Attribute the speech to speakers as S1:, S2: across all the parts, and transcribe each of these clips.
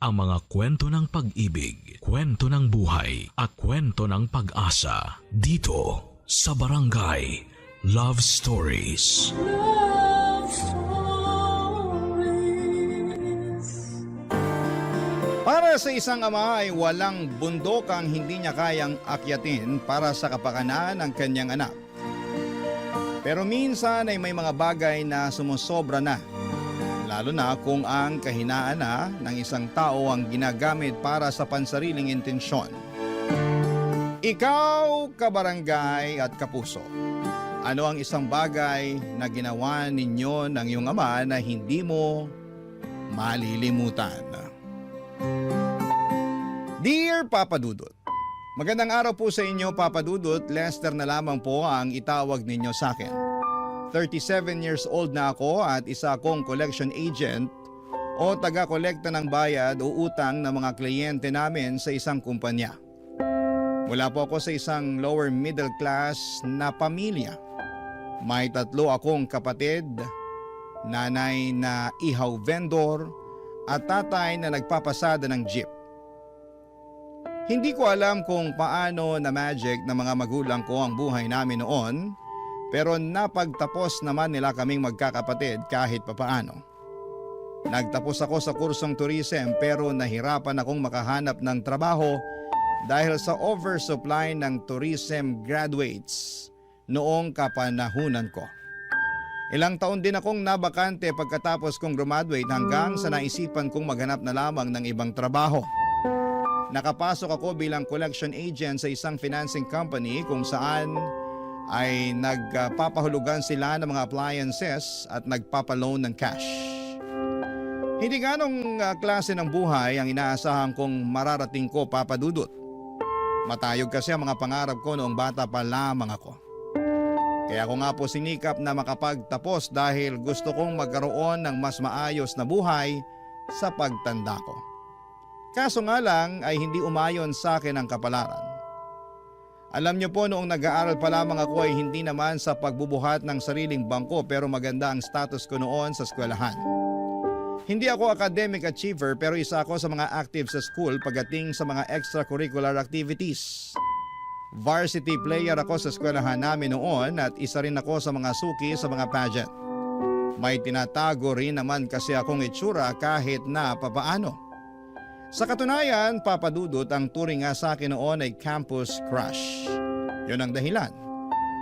S1: ang mga kwento ng pag-ibig, kwento ng buhay, at kwento ng pag-asa dito sa Barangay Love Stories.
S2: Love Stories.
S3: Para sa isang ama ay walang bundok ang hindi niya kayang akyatin para sa kapakanan ng kanyang anak. Pero minsan ay may mga bagay na sumusobra na, lalo na kung ang kahinaan na ng isang tao ang ginagamit para sa pansariling intensyon. Ikaw, kabarangay at kapuso, ano ang isang bagay na ginawa ninyo ng iyong ama na hindi mo malilimutan? Dear Papa Dudut, magandang araw po sa inyo, Papa Dudut. Lester na lamang po ang itawag ninyo sa akin. 37 years old na ako at isa akong collection agent o taga-kolekta ng bayad o utang ng mga kliyente namin sa isang kumpanya. Mula po ako sa isang lower middle class na pamilya. May 3 akong kapatid, nanay na ihaw vendor at tatay na nagpapasada ng jeep. Hindi ko alam kung paano na magic ng mga magulang ko ang buhay namin noon, pero napagtapos naman nila kaming magkakapatid kahit papaano. Nagtapos ako sa kursong tourism pero nahirapan akong makahanap ng trabaho dahil sa oversupply ng tourism graduates noong kapanahunan ko. Ilang taon din akong nabakante pagkatapos kong graduate hanggang sa naisipan kong maghanap na lamang ng ibang trabaho. Nakapasok ako bilang collection agent sa isang financing company kung saan ay nagpapahulugan sila ng mga appliances at nagpapaloan ng cash. Hindi ganong klase ng buhay ang inaasahan kong mararating ko, Papa Dudut. Matayog kasi ang mga pangarap ko noong bata pa lamang ako. Kaya ako nga po sinikap na makapagtapos dahil gusto kong magkaroon ng mas maayos na buhay sa pagtanda ko. Kaso nga lang ay hindi umayon sa akin ang kapalaran. Alam niyo po, noong nag-aaral pa lamang ako ay hindi naman sa pagbubuhat ng sariling bangko pero maganda ang status ko noon sa eskwelahan. Hindi ako academic achiever pero isa ako sa mga active sa school pagdating sa mga extracurricular activities. Varsity player ako sa eskwelahan namin noon at isa rin ako sa mga suki sa mga pageant. May tinatago rin naman kasi akong itsura kahit na papaano. Sa katunayan, Papa Dudut, ang turing nga sa akin noon ay campus crush. Yun ang dahilan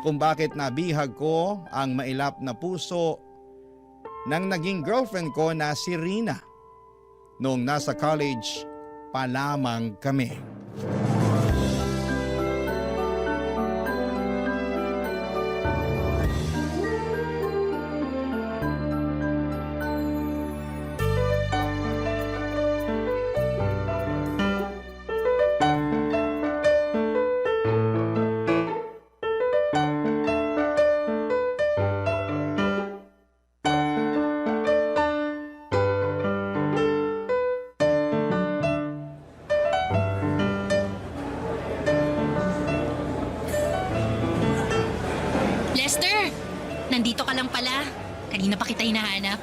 S3: kung bakit nabihag ko ang mailap na puso ng naging girlfriend ko na si Rina noong nasa college pa lamang kami.
S4: Lester, nandito ka lang pala. Kanina pa kita hinahanap.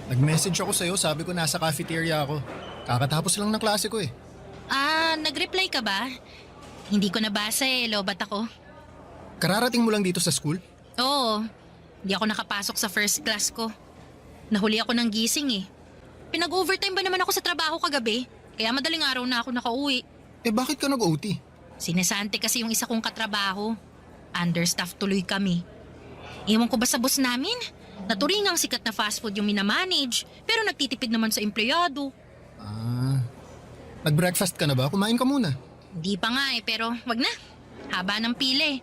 S5: Nag-message ako sa'yo, sabi ko nasa cafeteria ako. Kakatapos lang ng klase ko eh.
S4: Nag-reply ka ba? Hindi ko nabasa lobat ako.
S5: Kararating mo lang dito sa school?
S4: Oo, hindi ako nakapasok sa first class ko. Nahuli ako ng gising Pinag-overtime ba naman ako sa trabaho kagabi? Kaya madaling araw na ako nakauwi.
S5: Bakit ka nag-OT?
S4: Sinesante kasi yung isa kong katrabaho. Understaffed tuloy kami. Ewan ko ba sa boss namin? Naturingang sikat na fast food yung minamanage, pero nagtitipid naman sa empleyado.
S5: Nag-breakfast ka na ba? Kumain ka muna.
S4: Hindi pa nga pero wag na. Haba ng pila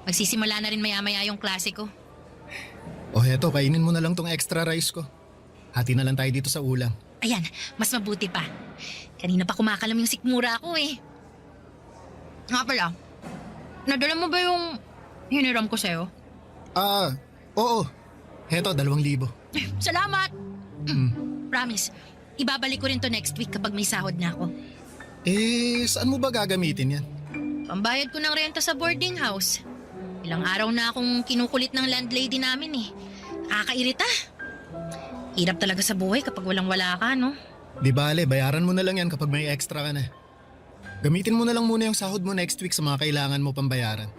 S4: Magsisimula na rin maya-maya yung klase ko.
S5: Heto, kainin mo na lang tong extra rice ko. Hati na lang tayo dito sa ulam.
S4: Ayan, mas mabuti pa. Kanina pa kumakalam yung sikmura ko Nga pala, nadala mo ba yung hiniram ko sa'yo?
S5: Oo. Heto, 2,000.
S4: Salamat! Promise, ibabalik ko rin to next week kapag may sahod na ako.
S5: Saan mo ba gagamitin yan?
S4: Pambayad ko ng renta sa boarding house. Ilang araw na akong kinukulit ng landlady namin Nakakairita. Hirap talaga sa buhay kapag walang-wala ka, no?
S5: Di bale, bayaran mo na lang yan kapag may extra ka na. Gamitin mo na lang muna yung sahod mo next week sa mga kailangan mo pang bayaran.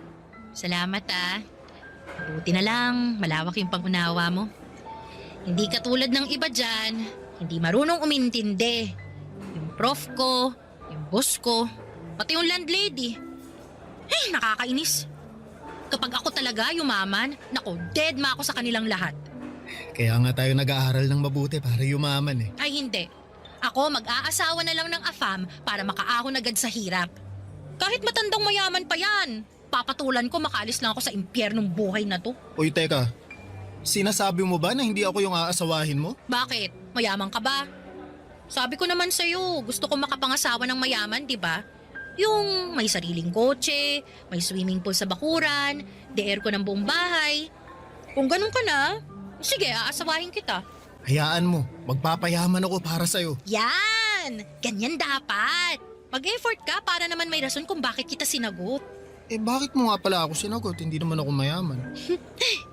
S4: Salamat ah. Buti na lang, malawak yung pangunawa mo. Hindi katulad ng iba dyan, hindi marunong umintindi. Yung prof ko, yung boss ko, pati yung landlady. Ay, nakakainis. Kapag ako talaga yumaman, nako, dead ma ako sa kanilang lahat.
S5: Kaya nga tayo nag-aaral ng mabuti para yumaman eh.
S4: Ay hindi. Ako mag-aasawa na lang ng afam para makaahon agad sa hirap. Kahit matandang mayaman pa yan, papatulan ko makalis lang ako sa impyernong buhay na to.
S5: Uy, teka. Sinasabi mo ba na hindi ako yung aasawahin mo?
S4: Bakit? Mayaman ka ba? Sabi ko naman sa'yo, gusto ko makapangasawa ng mayaman, di ba? Yung may sariling kotse, may swimming pool sa bakuran, de-air ko ng buong bahay. Kung ganun ka na, sige, aasawahin kita.
S5: Hayaan mo, magpapayaman ako para sa'yo.
S4: Yan! Ganyan dapat. Mag-effort ka para naman may rason kung bakit kita sinagot.
S5: Eh bakit mo nga pala ako sinagot? Hindi naman ako mayaman.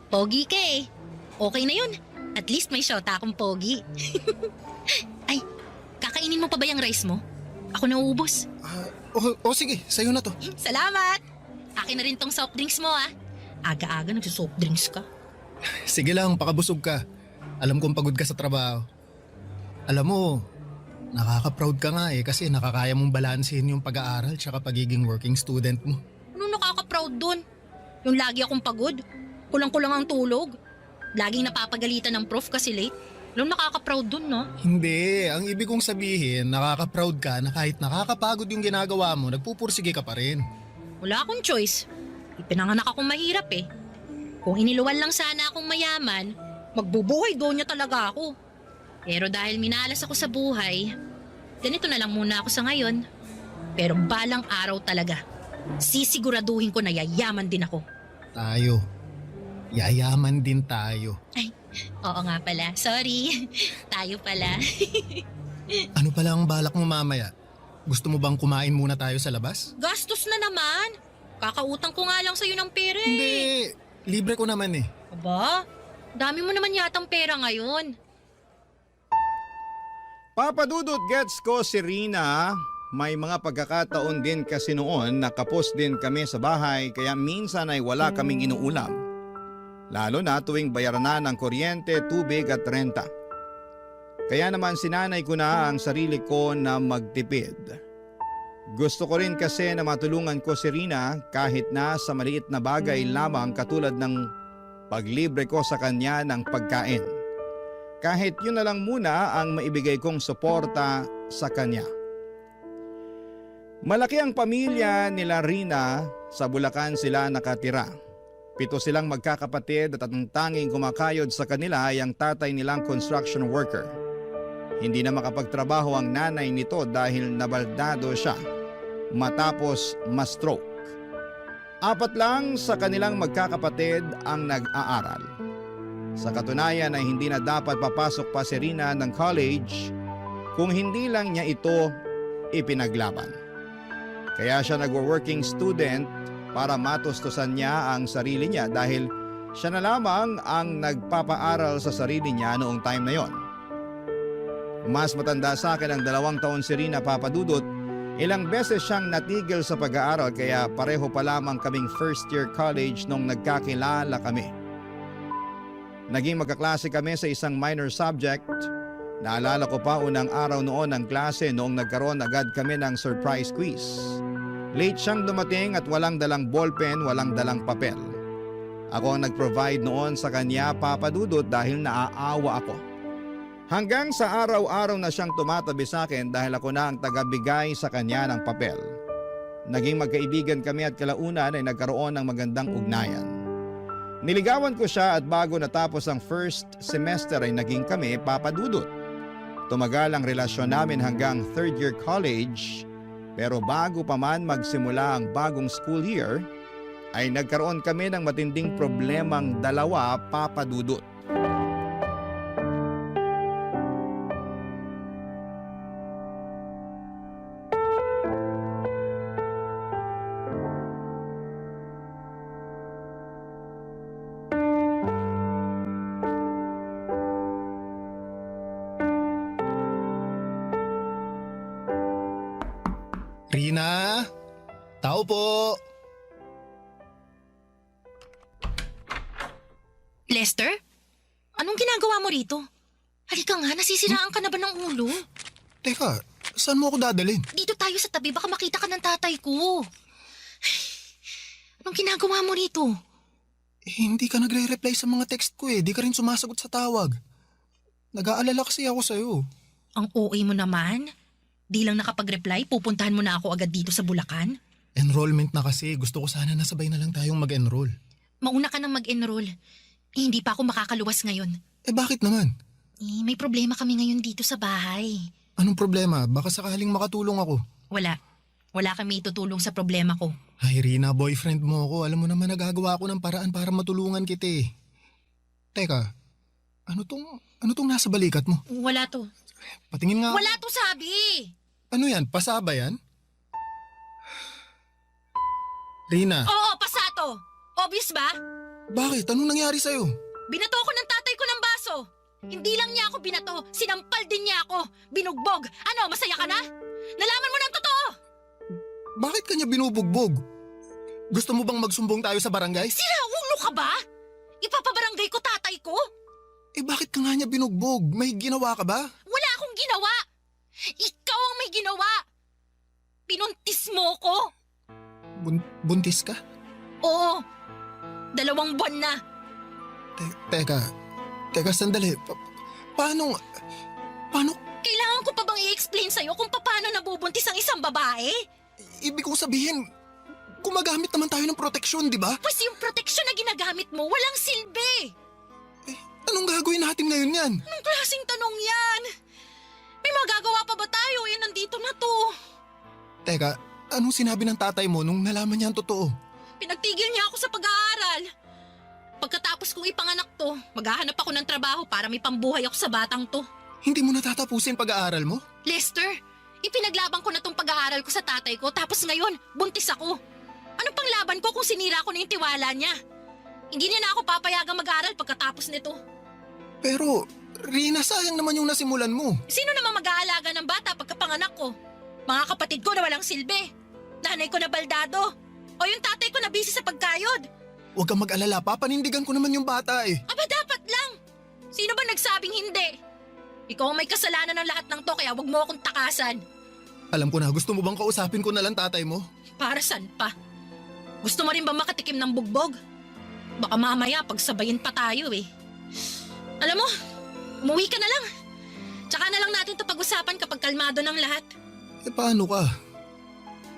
S4: Pogi ka eh. Okay na yun. At least may shota akong pogi. Ay, kakainin mo pa ba yung rice mo? Ako nauubos.
S5: Sige, sa'yo na to.
S4: Salamat! Akin na rin tong soft drinks mo ah. Aga-aga nagsusoft drinks ka.
S5: Sige lang, pakabusog ka. Alam kong pagod ka sa trabaho. Alam mo, nakaka-proud ka nga eh kasi nakakaya mong balansehin yung pag-aaral tsaka pagiging working student mo.
S4: Ano nakaka-proud dun? Yung lagi akong pagod? Kulang-kulang ang tulog? Laging napapagalitan ng prof kasi late? Alam nakaka-proud dun, no?
S5: Hindi, ang ibig kong sabihin, nakaka-proud ka na kahit nakakapagod yung ginagawa mo, nagpupursige ka pa rin.
S4: Wala akong choice. Ipinanganak akong mahirap eh. Kung iniluwan lang sana akong mayaman, magbubuhay doon niya talaga ako. Pero dahil minalas ako sa buhay, ganito na lang muna ako sa ngayon. Pero balang araw talaga, sisiguraduhin ko na yayaman din ako.
S5: Tayo. Yayaman din tayo.
S4: Ay, oo nga pala. Sorry. Tayo pala.
S5: Ano pala ang balak mo mamaya? Gusto mo bang kumain muna tayo sa labas?
S4: Gastos na naman. Kakautang ko nga lang sa'yo ng pera eh.
S5: Hindi, libre ko naman eh.
S4: Aba, dami mo naman yatang pera ngayon.
S3: Papadudot gets ko si Rina. May mga pagkakataon din kasi noon na kapos din kami sa bahay kaya minsan ay wala kaming inuulam. Lalo na tuwing bayaran na ng kuryente, tubig at renta. Kaya naman sinanay ko na ang sarili ko na magtipid. Gusto ko rin kasi na matulungan ko si Rina kahit na sa maliit na bagay lamang katulad ng paglibre ko sa kanya ng pagkain. Kahit yun na lang muna ang maibigay kong suporta sa kanya. Malaki ang pamilya nila Rina, sa Bulacan sila nakatira. 7 silang magkakapatid at ang tanging kumakayod sa kanila ay ang tatay nilang construction worker. Hindi na makapagtrabaho ang nanay nito dahil nabaldado siya matapos ma-stroke. 4 lang sa kanilang magkakapatid ang nag-aaral. Sa katunayan ay hindi na dapat papasok pa si Rina ng college kung hindi lang niya ito ipinaglaban. Kaya siya nagwo-working student para matustusan niya ang sarili niya dahil siya na lamang ang nagpapaaral sa sarili niya noong time na yon. Mas matanda sa akin ang 2 taon si Rina, Papadudot. Ilang beses siyang natigil sa pag-aaral kaya pareho pa lamang kaming first year college nung nagkakilala kami. Naging magkaklase kami sa isang minor subject. Naalala ko pa unang araw noon ng klase noong nagkaroon agad kami ng surprise quiz. Late siyang dumating at walang dalang ballpen, walang dalang papel. Ako ang nag-provide noon sa kanya, Papadudot, dahil naaawa ako. Hanggang sa araw-araw na siyang tumatabi sa akin dahil ako na ang tagabigay sa kanya ng papel. Naging magkaibigan kami at kalaunan ay nagkaroon ng magandang ugnayan. Niligawan ko siya at bago natapos ang first semester ay naging kami, Papadudot. Tumagal ang relasyon namin hanggang 3rd year college, pero bago pa man magsimula ang bagong school year, ay nagkaroon kami ng matinding problemang dalawa, Papadudot.
S5: Rina? Tao po!
S4: Lester? Anong ginagawa mo rito? Halika nga, nasisiraan ka na ba ng ulo?
S5: Teka, saan mo ako dadalhin?
S4: Dito tayo sa tabi, baka makita ka ng tatay ko. Anong ginagawa mo rito?
S5: Hindi ka nagre-reply sa mga text ko eh. Di ka rin sumasagot sa tawag. Nag-aalala kasi ako sa'yo.
S4: Ang OA mo naman? Di lang nakapag-reply, pupuntahan mo na ako agad dito sa Bulacan?
S5: Enrollment na kasi. Gusto ko sana nasabay na lang tayong mag-enroll.
S4: Mauna ka nang mag-enroll. Hindi pa ako makakaluwas ngayon.
S5: Eh bakit naman?
S4: May problema kami ngayon dito sa bahay.
S5: Anong problema? Baka sakaling makatulong ako.
S4: Wala. Wala kami itutulong sa problema ko.
S5: Ay Rina, boyfriend mo ako. Alam mo naman nagagawa ako ng paraan para matulungan kita eh. Teka, ano tong nasa balikat mo?
S4: Wala to.
S5: Patingin nga.
S4: Wala to sabi!
S5: Ano yan? Pasaba yan? Rina,
S4: Oo, pasato! Obvious ba?
S5: bakit? Anong nangyari sa'yo?
S4: Binato ko ng tatay ko ng baso. Hindi lang niya ako binato, sinampal din niya ako. Binugbog. Ano, masaya ka na? Nalaman mo ng totoo!
S5: Bakit kanya binubugbog? Gusto mo bang magsumbong tayo sa barangay?
S4: Sira, ulo ka ba? Ipapabarangay ko tatay ko?
S5: Eh bakit ka nga niya binugbog? May ginawa ka ba?
S4: Wala akong ginawa. Ikaw ang may ginawa. Pinuntis mo ko.
S5: Buntis ka?
S4: Oo. 2 buwan na.
S5: Teka sandali. Paano?
S4: Kailangan ko pa bang i-explain sa'yo kung paano nabubuntis ang isang babae?
S5: Ibig kong sabihin, gumagamit naman tayo ng proteksyon, di ba?
S4: Pues yung proteksyon na ginagamit mo, walang silbi.
S5: Anong gagawin natin ngayon yan?
S4: Anong klaseng tanong yan? May magagawa pa ba tayo? Nandito na to.
S5: Teka, anong sinabi ng tatay mo nung nalaman niya ang totoo?
S4: Pinagtigil niya ako sa pag-aaral. Pagkatapos kong ipanganak to, maghahanap ako ng trabaho para may pambuhay ako sa batang to.
S5: Hindi mo natatapusin pag-aaral mo?
S4: Lester, ipinaglaban ko na tong pag-aaral ko sa tatay ko tapos ngayon, buntis ako. Ano pang laban ko kung sinira ko na yung tiwala niya? Hindi niya na ako papayagang mag-aaral pagkatapos nito.
S5: Pero, Rina, sayang naman yung nasimulan mo.
S4: Sino naman mag-aalaga ng bata pagkapanganak ko? Mga kapatid ko na walang silbi. Nanay ko na baldado. O yung tatay ko na busy sa pagkayod.
S5: Huwag kang mag-alala pa, panindigan ko naman yung bata eh.
S4: Aba dapat lang. Sino ba nagsabing hindi? Ikaw ang may kasalanan ng lahat ng to kaya wag mo akong takasan.
S5: Alam ko na, gusto mo bang kausapin ko na lang tatay mo?
S4: Para saan pa? Gusto mo rin ba makatikim ng bugbog? Baka mamaya pagsabayin pa tayo eh. Alam mo, umuwi ka na lang. Tsaka na lang natin ito pag-usapan kapag kalmado ng lahat.
S5: Eh paano ka?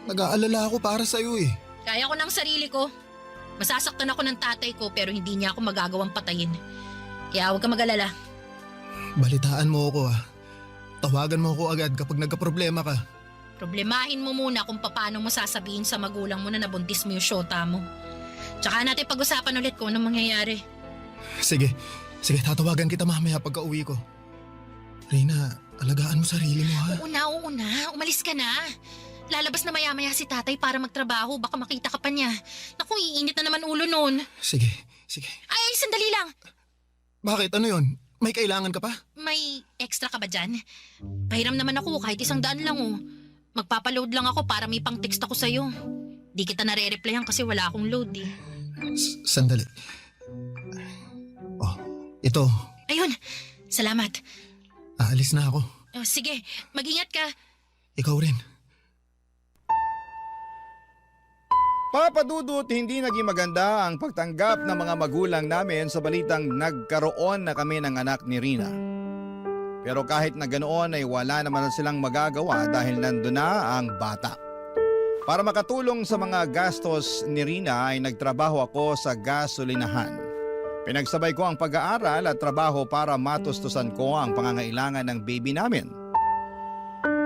S5: Nag-aalala ako para sa'yo eh.
S4: Kaya ko ng sarili ko. Masasaktan ako ng tatay ko pero hindi niya ako magagawang patayin. Kaya huwag ka mag-alala.
S5: Balitaan mo ako ah. Tawagan mo ako agad kapag nagka-problema ka.
S4: Problemahin mo muna kung paano mo sasabihin sa magulang mo na nabuntis mo yung syota mo. Tsaka natin pag-usapan ulit kung anong mangyayari.
S5: Sige, tatawagan kita mamaya pagka uwi ko. Rina, alagaan mo sarili mo ha.
S4: Oo na. Umalis ka na. Lalabas na maya-maya si tatay para magtrabaho. Baka makita ka pa niya. Naku, iinit na naman ulo nun.
S5: Sige.
S4: Ay, sandali lang.
S5: Bakit? Ano yun? May kailangan ka pa?
S4: May extra ka ba dyan? Pahiram naman ako kahit 100 lang oh. Magpapaload lang ako para may pang-text ako sa'yo. Di kita nare-replyan kasi wala akong load eh.
S5: Sandali. Oh, ito.
S4: Ayun, salamat.
S5: Aalis na ako.
S4: Oh, sige, mag-ingat ka.
S5: Ikaw rin.
S3: Papadudot, hindi naging maganda ang pagtanggap ng mga magulang namin sa balitang nagkaroon na kami ng anak ni Rina. Pero kahit na ganoon ay wala naman silang magagawa dahil nandun na ang bata. Para makatulong sa mga gastos ni Rina ay nagtrabaho ako sa gasolinahan. Pinagsabay ko ang pag-aaral at trabaho para matustusan ko ang pangangailangan ng baby namin.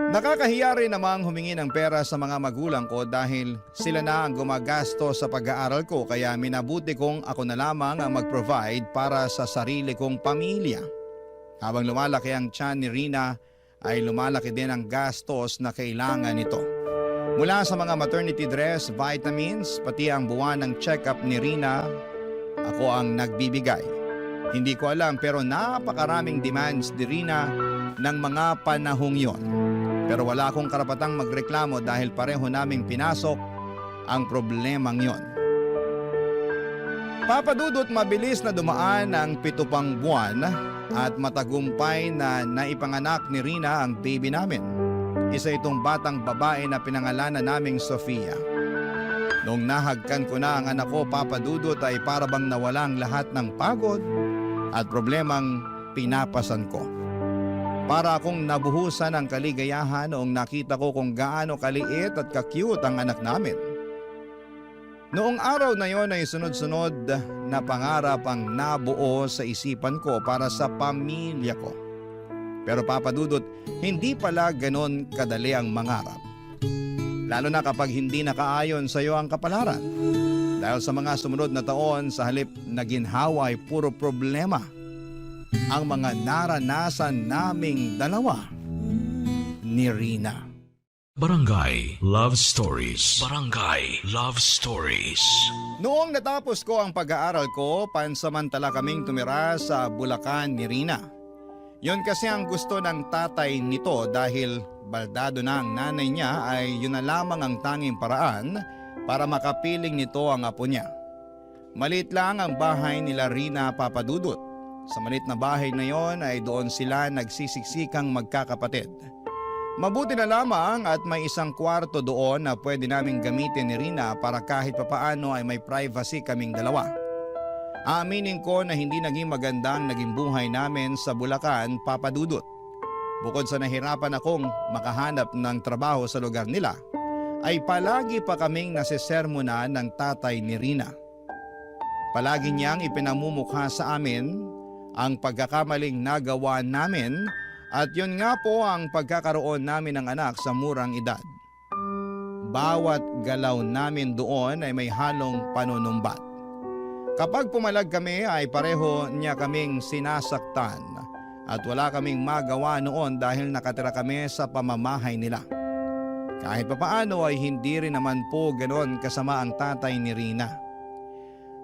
S3: Nakakahiya rin namang humingi ng pera sa mga magulang ko dahil sila na ang gumagastos sa pag-aaral ko kaya minabuti kong ako na lamang ang mag-provide para sa sarili kong pamilya. Habang lumalaki ang tiyan ni Rina ay lumalaki din ang gastos na kailangan nito. Mula sa mga maternity dress, vitamins, pati ang buwan ng check-up ni Rina, ako ang nagbibigay. Hindi ko alam pero napakaraming demands ni Rina ng mga panahong yon. Pero wala akong karapatang magreklamo dahil pareho naming pinasok ang problemang yon. Papa Dudut, mabilis na dumaan ang 7 pang buwan at matagumpay na naipanganak ni Rina ang baby namin. Isa itong batang babae na pinangalanan naming Sofia. Nung nahagkan ko na ang anak ko, Papa Dudut, ay para bang nawalang lahat ng pagod at problemang pinapasan ko. Para akong nabuhusan ng kaligayahan noong nakita ko kung gaano kaliit at ka-cute ang anak namin. Noong araw na yon ay sunod-sunod na pangarap ang nabuo sa isipan ko para sa pamilya ko. Pero Papa Dudut, hindi pala ganon kadali ang mangarap. Lalo na kapag hindi nakaayon sa iyo ang kapalaran. Dahil sa mga sumunod na taon, sa halip na ginhawa ay puro problema ang mga naranasan naming dalawa ni Rina.
S1: Barangay Love Stories. Barangay Love Stories.
S3: Noong natapos ko ang pag-aaral ko, pansamantala kaming tumira sa Bulacan ni Rina. Yon kasi ang gusto ng tatay nito dahil baldado na ang nanay niya ay yun na lamang ang tanging paraan para makapiling nito ang apo niya. Maliit lang ang bahay nila Rina, Papa Dudut. Sa maliit na bahay na yon ay doon sila nagsisiksikang magkakapatid. Mabuti na lamang at may isang kwarto doon na pwede naming gamitin ni Rina para kahit papaano ay may privacy kaming dalawa. Aaminin ko na hindi naging magandang naging buhay namin sa Bulacan, Papa Dudut. Bukod sa nahirapan akong makahanap ng trabaho sa lugar nila, ay palagi pa kaming nasisermonan ng tatay ni Rina. Palagi niyang ipinamumukha sa amin ang pagkakamaling nagawa namin at yun nga po ang pagkakaroon namin ng anak sa murang edad. Bawat galaw namin doon ay may halong panunumbat. Kapag pumalag kami ay pareho niya kaming sinasaktan at wala kaming magawa noon dahil nakatira kami sa pamamahay nila. Kahit papaano ay hindi rin naman po ganoon kasama ang tatay ni Rina.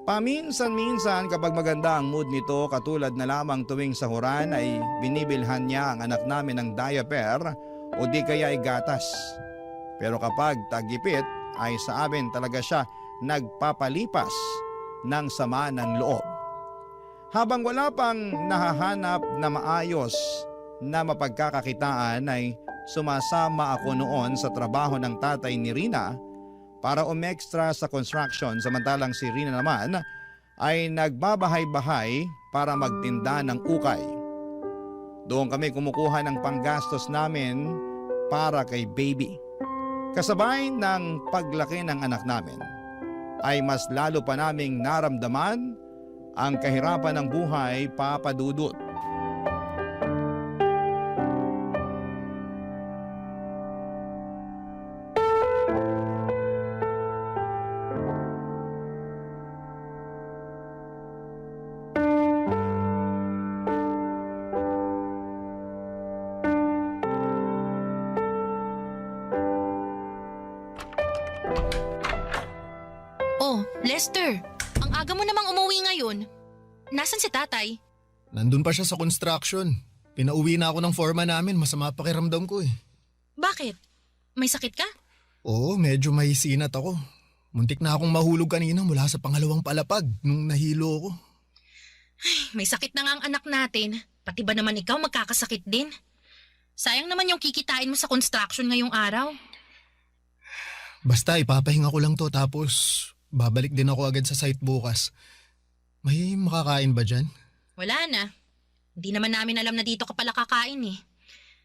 S3: Paminsan-minsan kapag maganda ang mood nito, katulad na lamang tuwing sahuran ay binibilhan niya ang anak namin ng diaper o di kaya ay gatas. Pero kapag tagipit ay sa amin talaga siya nagpapalipas ng sama ng loob. Habang wala pang nahahanap na maayos na mapagkakakitaan ay sumasama ako noon sa trabaho ng tatay ni Rina para umextra sa construction, samantalang si Rina naman ay nagbabahay-bahay para magtinda ng ukay. Doon kami kumukuha ng panggastos namin para kay baby. Kasabay ng paglaki ng anak namin ay mas lalo pa naming naramdaman ang kahirapan ng buhay, Papa Dudut.
S4: Oh, Lester, ang aga mo namang umuwi ngayon. Nasaan si tatay?
S5: Nandun pa siya sa construction. Pinauwi na ako ng foreman namin, masama pakiramdam ko eh.
S4: Bakit? May sakit ka?
S5: Oo, medyo mahisinat ako. Muntik na akong mahulog kanina mula sa pangalawang palapag nung nahilo ako.
S4: May sakit na nga ang anak natin. Pati ba naman ikaw magkakasakit din? Sayang naman yung kikitain mo sa construction ngayong araw.
S5: Basta ipapahinga ko lang to tapos babalik din ako agad sa site bukas. May makakain ba dyan?
S4: Wala na. Hindi naman namin alam na dito ka pala kakain eh.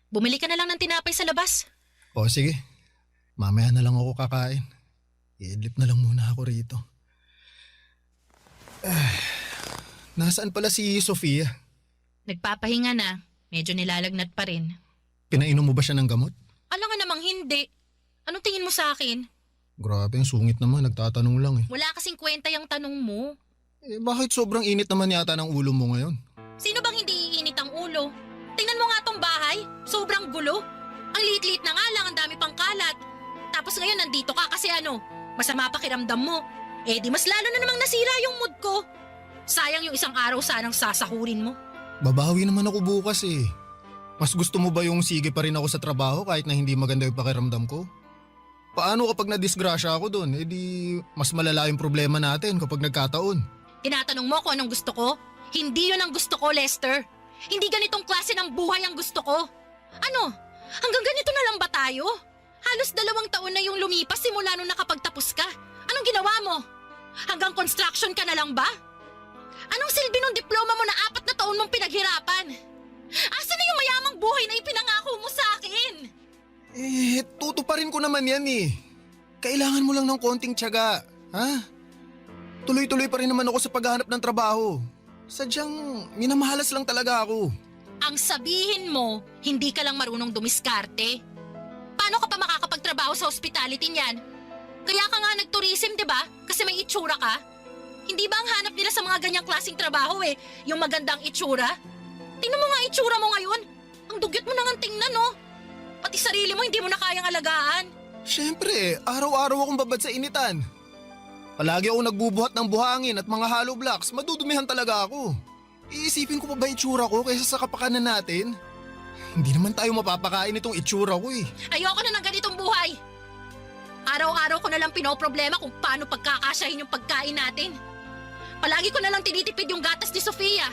S4: Bumili ka na lang ng tinapay sa labas.
S5: O sige, mamaya na lang ako kakain. I-edlip na lang muna ako rito. Nasaan pala si Sofia?
S4: Nagpapahinga na. Medyo nilalagnat pa rin.
S5: Pinainom mo ba siya ng gamot?
S4: Alam nga namang hindi. Anong tingin mo sa akin?
S5: Grabe, ang sungit naman. Nagtatanong lang eh.
S4: Wala kasing kwenta yung tanong mo.
S5: Bakit sobrang init naman yata ng ulo mo ngayon?
S4: Sino bang hindi iinit ang ulo? Tingnan mo nga tong bahay. Sobrang gulo. Ang liit-liit na nga lang, ang dami pang kalat. Tapos ngayon nandito ka kasi masama pakiramdam mo. Eh di mas lalo na namang nasira yung mood ko. Sayang yung isang araw sanang sasahurin mo.
S5: Babawi naman ako bukas eh. Mas gusto mo ba yung sige pa rin ako sa trabaho kahit na hindi maganda yung pakiramdam ko? Paano kapag nadisgrasya ako doon? Eh di mas malala yung problema natin kapag nagkataon.
S4: Tinatanong mo kung anong gusto ko? Hindi yun ang gusto ko, Lester. Hindi ganitong klase ng buhay ang gusto ko. Ano? Hanggang ganito na lang ba tayo? Halos 2 taon na yung lumipas simula nung nakapagtapos ka. Anong ginawa mo? Hanggang construction ka na lang ba? Anong silbi ng diploma mo na 4 na taon mong pinaghirapan? Asan na yung mayamang buhay na ipinangako mo sa akin?
S5: Eh, tutuparin ko naman yan eh. Kailangan mo lang ng konting tiyaga, ha? Tuloy-tuloy pa rin naman ako sa paghahanap ng trabaho. Sadyang minamahalas lang talaga ako.
S4: Ang sabihin mo, hindi ka lang marunong dumiskarte. Paano ka pa makakapagtrabaho sa hospitality niyan? Kaya ka nga nag-tourism, di ba? Kasi may itsura ka. Hindi ba ang hanap nila sa mga ganyang klaseng trabaho yung magandang itsura? Tingnan mo nga itsura mo ngayon. Ang dugyot mo nang tingnan, no? Pati sarili mo hindi mo na kayang alagaan.
S5: Siyempre, araw-araw akong babad sa initan. Palagi akong nagbubuhat ng buhangin at mga hollow blocks, madudumihan talaga ako. Iisipin ko pa ba itsura ko kaysa sa kapakanan natin? Hindi naman tayo mapapakain itong itsura ko eh.
S4: Ayoko na ng ganitong buhay. Araw-araw ko na lang pinoproblema kung paano pagkakasyahin yung pagkain natin. Palagi ko na lang tinitipid yung gatas ni Sofia.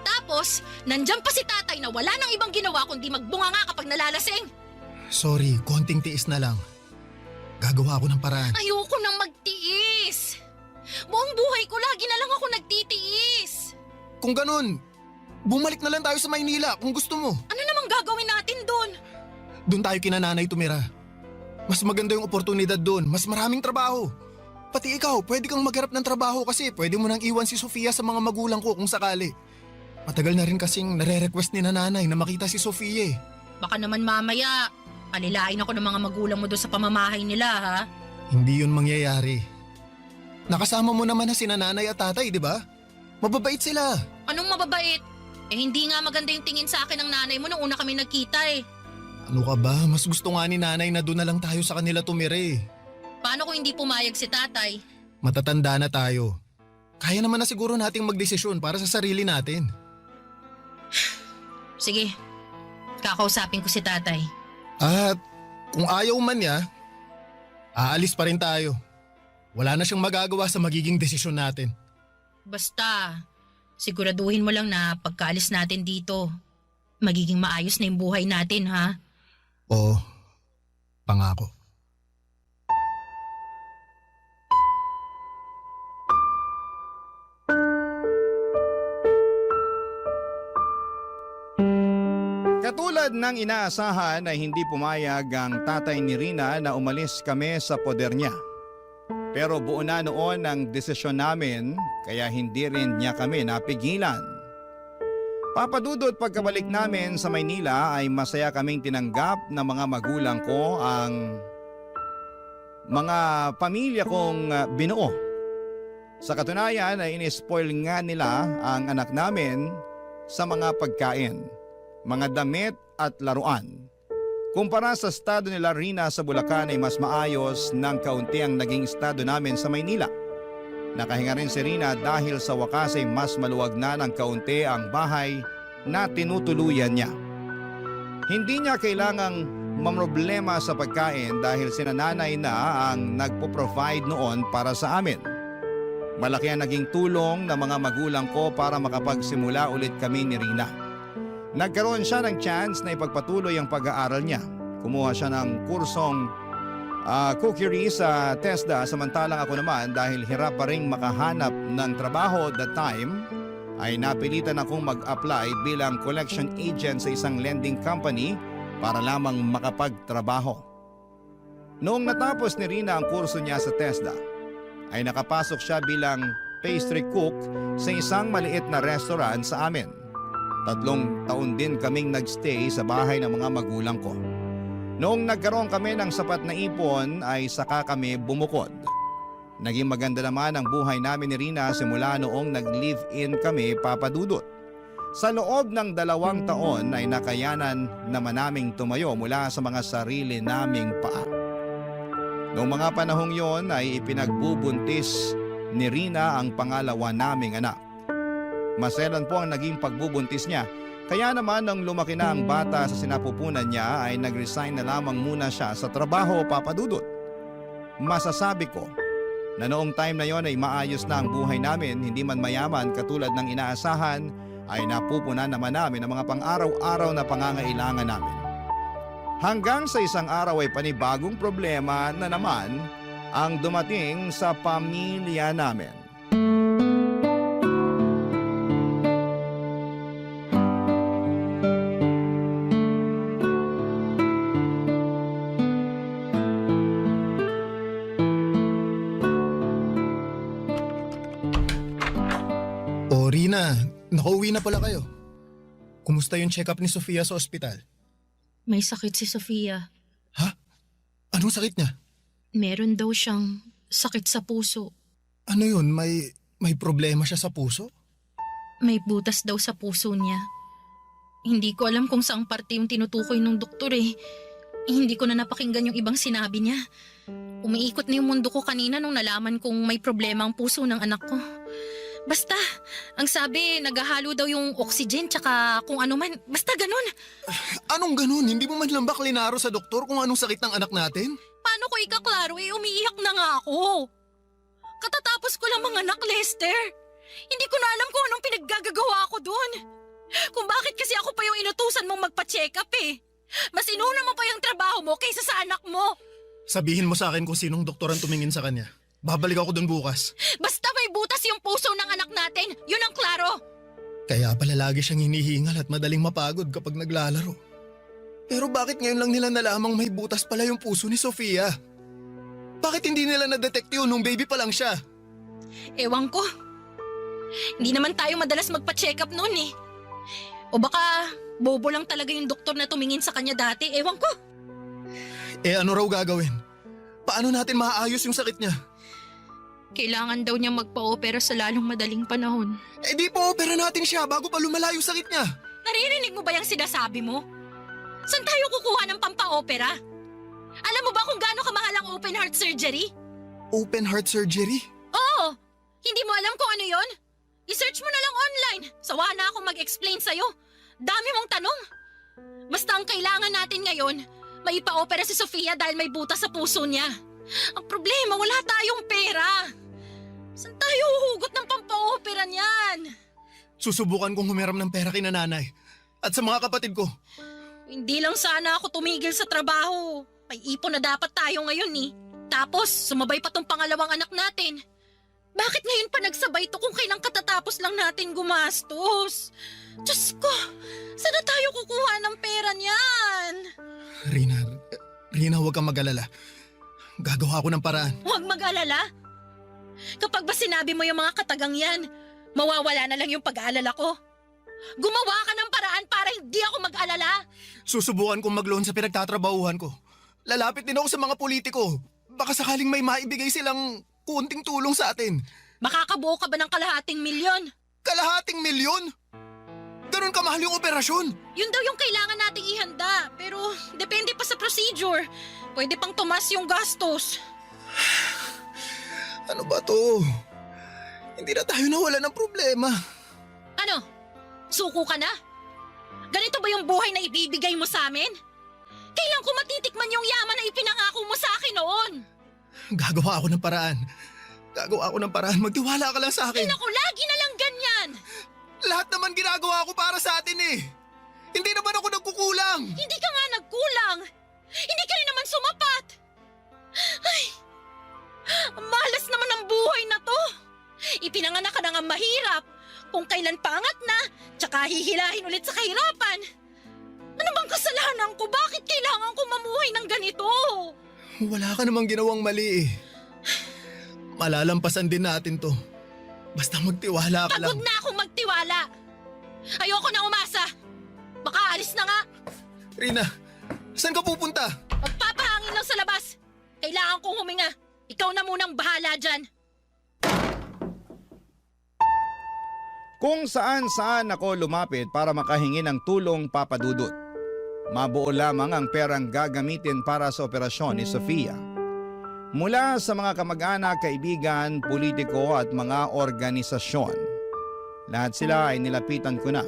S4: Tapos, nandyan pa si tatay na wala nang ibang ginawa kundi magbunga nga kapag nalalasing.
S5: Sorry, konting tiis na lang. Gagawa ako ng paraan.
S4: Ayoko nang magtiis. Buong buhay ko lagi na lang ako nagtitiis.
S5: Kung ganun, bumalik na lang tayo sa Maynila kung gusto mo.
S4: Ano namang gagawin natin doon?
S5: Doon tayo kina nanay tumira. Mas maganda yung oportunidad doon, mas maraming trabaho. Pati ikaw, pwede kang magharap ng trabaho kasi pwede mo nang iwan si Sofia sa mga magulang ko kung sakali. Matagal na rin kasing nare-request ni nanay na makita si Sofia eh.
S4: Baka naman mamaya, alilain ako ng mga magulang mo doon sa pamamahay nila, ha?
S5: Hindi yun mangyayari. Nakasama mo naman na sina nanay at tatay, di ba? Mababait sila.
S4: Anong mababait? Eh hindi nga maganda yung tingin sa akin ng nanay mo nung una kami nagkita eh.
S5: Ano ka ba? Mas gusto nga ni nanay na doon na lang tayo sa kanila tumira eh.
S4: Paano kung hindi pumayag si tatay?
S5: Matatanda na tayo. Kaya naman na siguro nating magdesisyon para sa sarili natin.
S4: Sige, kakausapin ko si tatay.
S5: At kung ayaw man niya, aalis pa rin tayo. Wala na siyang magagawa sa magiging desisyon natin.
S4: Basta, siguraduhin mo lang na pagkaalis natin dito, magiging maayos na yung buhay natin, ha?
S5: Oo, pangako.
S3: Katulad ng inaasahan ay hindi pumayag ang tatay ni Rina na umalis kami sa poder niya. Pero buo na noon ang desisyon namin kaya hindi rin niya kami napigilan. Papadudot pagkabalik namin sa Maynila ay masaya kaming tinanggap ng mga magulang ko ang mga pamilya kong binuo. Sa katunayan ay inispoil nga nila ang anak namin sa mga pagkain, mga damit at laruan. Kumpara sa estado nila Rina sa Bulacan ay mas maayos ng kaunti ang naging estado namin sa Maynila. Nakahinga rin si Rina dahil sa wakas ay mas maluwag na ng kaunti ang bahay na tinutuluyan niya. Hindi niya kailangang mamroblema sa pagkain dahil sinananay na ang nagpo-provide noon para sa amin. Malaki ang naging tulong ng mga magulang ko para makapagsimula ulit kami ni Rina. Nagkaroon siya ng chance na ipagpatuloy ang pag-aaral niya. Kumuha siya ng kursong cookery sa TESDA samantalang ako naman dahil hirap pa rin makahanap ng trabaho at that time ay napilitan akong mag-apply bilang collection agent sa isang lending company para lamang makapagtrabaho. Noong natapos ni Rina ang kurso niya sa TESDA ay nakapasok siya bilang pastry cook sa isang maliit na restaurant sa amin. 3 taon din kaming nagstay sa bahay ng mga magulang ko. Noong nagkaroon kami ng sapat na ipon ay saka kami bumukod. Naging maganda naman ang buhay namin ni Rina simula noong nag-live-in kami papadudot. Sa loob ng 2 taon ay nakayanan naman naming tumayo mula sa mga sarili naming paa. Noong mga panahong yon ay ipinagbubuntis ni Rina ang pangalawa naming anak. Maselan po ang naging pagbubuntis niya Kaya naman nang lumaki na ang bata sa sinapupunan niya ay nag-resign na lamang muna siya sa trabaho, Papa Dudut. Masasabi ko na noong time na yon ay maayos na ang buhay namin, hindi man mayaman katulad ng inaasahan, ay napupunan naman namin ang mga pang-araw-araw na pangangailangan namin. Hanggang sa isang araw ay panibagong problema na naman ang dumating sa pamilya namin.
S5: O Rina, nakauwi na pala kayo. Kumusta yung check-up ni Sofia sa ospital?
S4: May sakit si Sofia.
S5: Ha? Anong sakit niya?
S4: Meron daw siyang sakit sa puso.
S5: Ano yun? May problema siya sa puso?
S4: May butas daw sa puso niya. Hindi ko alam kung saang parte yung tinutukoy ng doktor eh. Hindi ko na napakinggan yung ibang sinabi niya. Umiikot na yung mundo ko kanina nung nalaman kong may problema ang puso ng anak ko. Basta, ang sabi, naghahalo daw yung oxygen tsaka kung ano man. Basta ganun.
S5: Anong ganun? Hindi mo man lang ba klinaro sa doktor kung anong sakit ng anak natin?
S4: Paano ko ikaklaro eh, umiiyak na nga ako. Katatapos ko lang mga anak, Lester. Hindi ko na alam kung anong pinaggagawa ko doon. Kung bakit kasi ako pa yung inutusan mong magpa-check up eh. Mas inuna mo pa yung trabaho mo kaysa sa anak mo.
S5: Sabihin mo sa akin kung sinong doktor ang tumingin sa kanya. Babalik ako doon bukas.
S4: Basta may butas yung puso ng anak natin, yun ang klaro.
S5: Kaya pala lagi siyang hinihingal at madaling mapagod kapag naglalaro. Pero bakit ngayon lang nila nalamang may butas pala yung puso ni Sofia? Bakit hindi nila na-detect yun nung baby pa lang siya?
S4: Ewan ko. Hindi naman tayo madalas magpa-check up noon eh. O baka bobo lang talaga yung doktor na tumingin sa kanya dati, ewan ko.
S5: Eh ano raw gagawin? Paano natin maaayos yung sakit niya?
S4: Kailangan daw niya magpa-opera sa lalong madaling panahon.
S5: Eh di po opera natin siya bago pa lumala yung sakit niya.
S4: Naririnig mo ba yung sinasabi mo? Saan tayo kukuha ng pampa-opera? Alam mo ba kung gaano kamahal ang open heart surgery?
S5: Open heart surgery?
S4: Oo! Hindi mo alam kung ano yon? I-search mo na lang online. Sawa na akong mag-explain sa'yo. Dami mong tanong. Basta ang kailangan natin ngayon, may ipa-opera si Sofia dahil may butas sa puso niya. Ang problema, wala tayong pera. Saan tayo huhugot ng pampa-opera niyan?
S5: Susubukan kong humiram ng pera kina nanay at sa mga kapatid ko.
S4: Hindi lang sana ako tumigil sa trabaho. May ipon na dapat tayo ngayon eh. Tapos, sumabay pa tong pangalawang anak natin. Bakit ngayon pa nagsabay to kung kailang katatapos lang natin gumastos? Diyos ko, saan na tayo kukuha ng pera niyan?
S5: Rina, huwag kang mag-alala. Gagawa ako ng paraan.
S4: Huwag mag-alala. Kapag ba sinabi mo yung mga katagang yan, mawawala na lang yung pag-aalala ko. Gumawa ka ng paraan para hindi ako mag-alala.
S5: Susubukan kong mag-loan sa pinagtatrabahuhan ko. Lalapit din ako sa mga politiko. Baka sakaling may maibigay silang kunting tulong sa atin.
S4: Makakabuo ka ba ng kalahating milyon?
S5: Kalahating milyon? Ganun kamahal yung operasyon?
S4: Yun daw yung kailangan nating ihanda. Pero depende pa sa procedure. Pwede pang tumas yung gastos.
S5: Ano ba to? Hindi na tayo nawala ng problema.
S4: Ano? Suko ka na? Ganito ba yung buhay na ibibigay mo sa amin? Kailan ko matitikman yung yaman na ipinangako mo sa akin noon?
S5: Gagawa ako ng paraan. Magtiwala ka lang sa
S4: Ay
S5: akin.
S4: naku, lagi na lang ganyan.
S5: Lahat naman ginagawa ko para sa atin eh. Hindi naman ako nagkukulang.
S4: Hindi ka nga nagkulang. Hindi ka rin naman sumapat. Ay, ang malas naman ang buhay na to. Ipinanganak ka na nga mahirap. Kung kailan paangat na, tsaka hihilahin ulit sa kahirapan. Ano bang kasalanan ko? Bakit kailangan ko mamuhay ng ganito?
S5: Wala ka namang ginawang mali eh. Malalampasan din natin to. Basta magtiwala ka lang.
S4: Pagod na akong magtiwala. Ayoko na umasa. Baka alis na nga.
S5: Rina, saan ka pupunta?
S4: Magpapahangin lang sa labas. Kailangan kong huminga. Ikaw na munang bahala dyan.
S3: Kung saan-saan ako lumapit para makahingi ng tulong, Papa Dudut. Mabuo lamang ang perang gagamitin para sa operasyon ni Sofia. Mula sa mga kamag-anak, kaibigan, politiko at mga organisasyon. Lahat sila ay nilapitan ko na.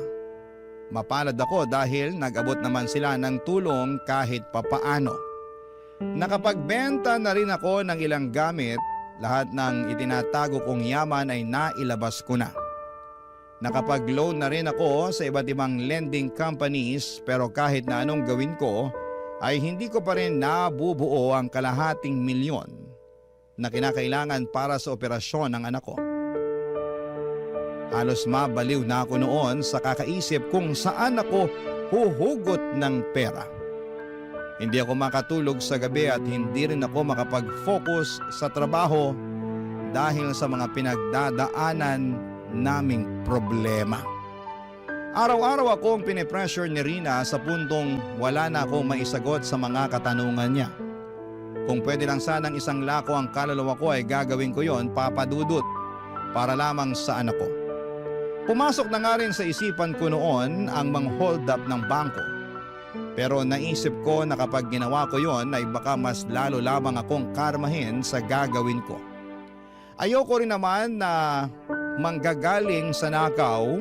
S3: mapalad ako dahil nag-abot naman sila ng tulong kahit papaano. Nakapagbenta na rin ako ng ilang gamit, lahat ng itinatago kong yaman ay nailabas ko na. Nakapag-loan na rin ako sa iba't ibang lending companies pero kahit na anong gawin ko ay hindi ko pa rin nabubuo ang kalahating milyon na kinakailangan para sa operasyon ng anak ko. Halos mabaliw na ako noon sa kakaisip kung saan ako huhugot ng pera. Hindi ako makatulog sa gabi at hindi rin ako makapag-focus sa trabaho dahil sa mga pinagdadaanan naming problema. Araw-araw akong pinipressure ni Rina sa puntong wala na akong maisagot sa mga katanungan niya. Kung pwede lang sanang isang lako ang kaluluwa ko ay gagawin ko yon, Papa Dudut, para lamang sa anak ko. Pumasok na nga rin sa isipan ko noon ang mang-hold up ng bangko. Pero naisip ko na kapag ginawa ko yon ay baka mas lalo lamang akong karmahin sa gagawin ko. Ayoko rin naman na manggagaling sa nakaw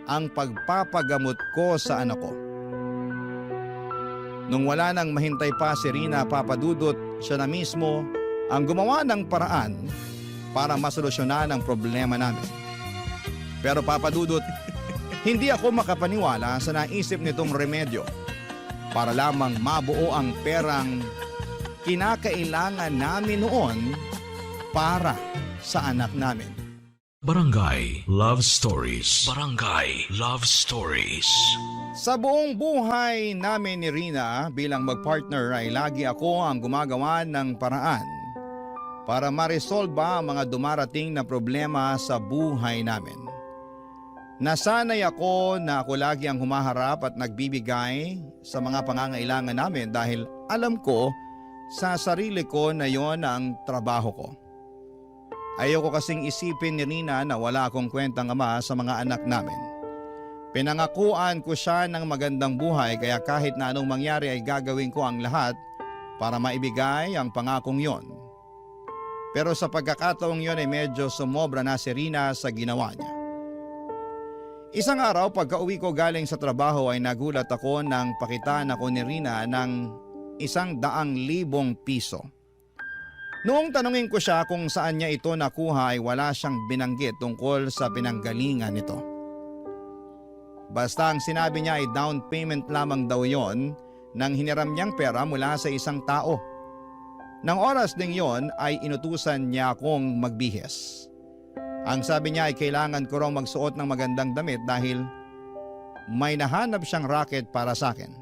S3: ang pagpapagamot ko sa anak ko. Nung wala nang mahintay pa si Rina, Papa Dudut, siya na mismo ang gumawa ng paraan para masolusyonan ang problema namin. Pero Papa Dudut, hindi ako makapaniwala sa naisip nitong remedyo para lamang mabuo ang perang kinakailangan namin noon para sa anak namin.
S1: Barangay Love Stories. Barangay Love Stories.
S3: Sa buong buhay namin ni Rina bilang magpartner ay lagi ako ang gumagawa ng paraan para ma-resolve ang mga dumarating na problema sa buhay namin. Nasanay ako na ako lagi ang humaharap at nagbibigay sa mga pangangailangan namin dahil alam ko sa sarili ko na yon ang trabaho ko. Ayoko kasing isipin ni Rina na wala akong kwentang ama sa mga anak namin. Pinangakuan ko siya ng magandang buhay kaya kahit na anong mangyari ay gagawin ko ang lahat para maibigay ang pangakong yon. Pero sa pagkakataong yon ay medyo sumobra na si Rina sa ginawa niya. Isang araw pagka-uwi ko galing sa trabaho ay nagulat ako nang pakitaan ako ni Rina ng 100,000 piso. Noong tanungin ko siya kung saan niya ito nakuha ay wala siyang binanggit tungkol sa pinanggalingan nito. Basta ang sinabi niya ay down payment lamang daw yon nang hiniram niyang pera mula sa isang tao. Nang oras ding yon ay inutusan niya akong magbihis. Ang sabi niya ay kailangan ko raw magsuot ng magandang damit dahil may nahanap siyang racket para sa akin.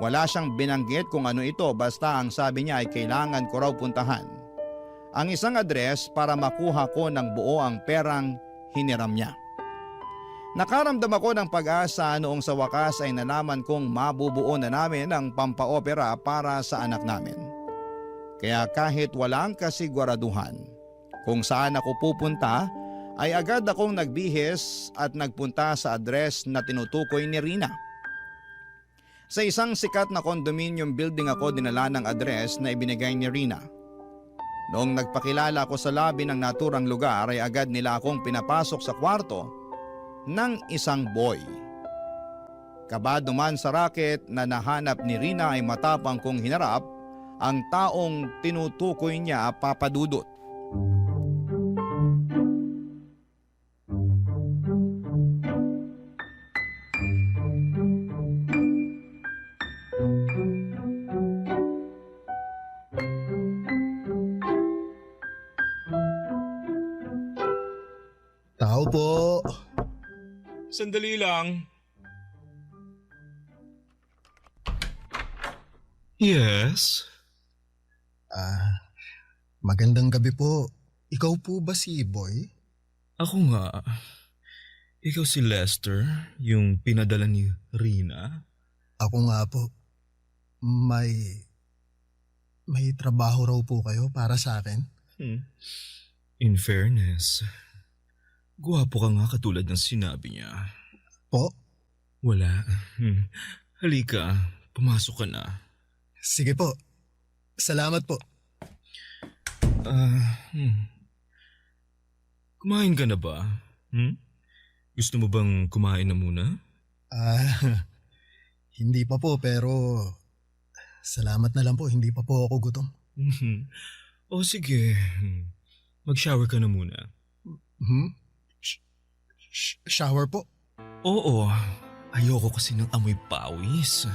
S3: Wala siyang binanggit kung ano ito basta ang sabi niya ay kailangan ko raw puntahan ang isang address para makuha ko ng buo ang perang hiniram niya. Nakaramdam ako ng pag-asa noong sa wakas ay nalaman kong mabubuo na namin ang pampaopera para sa anak namin. Kaya kahit walang kasiguraduhan kung saan ako pupunta, ay agad akong nagbihis at nagpunta sa address na tinutukoy ni Rina. Sa isang sikat na condominium building ako dinala ng address na ibinigay ni Rina. Noong nagpakilala ako sa lobby ng naturang lugar ay agad nila akong pinapasok sa kwarto ng isang boy. Kabado man sa racket na nahanap ni Rina ay matapang kong hinarap ang taong tinutukoy niya, Papa Dudut.
S5: Tao po.
S6: Sandali lang. Yes?
S5: Magandang gabi po. Ikaw po ba si Boy?
S6: Ako nga. Ikaw si Lester, yung pinadala ni Rina?
S5: Ako nga po. May trabaho raw po kayo para sa akin?
S6: In fairness, guwapo ka nga katulad ng sinabi niya.
S5: Po?
S6: Wala. Halika, pumasok ka na.
S5: Sige po. Salamat po.
S6: Kumain ka na ba? Gusto mo bang kumain na muna?
S5: Ah, hindi pa po pero salamat na lang po, hindi pa po ako gutom.
S6: O sige, mag-shower ka na muna.
S5: Hmm? Shower po?
S6: Oo, ayoko kasi ng amoy pawis.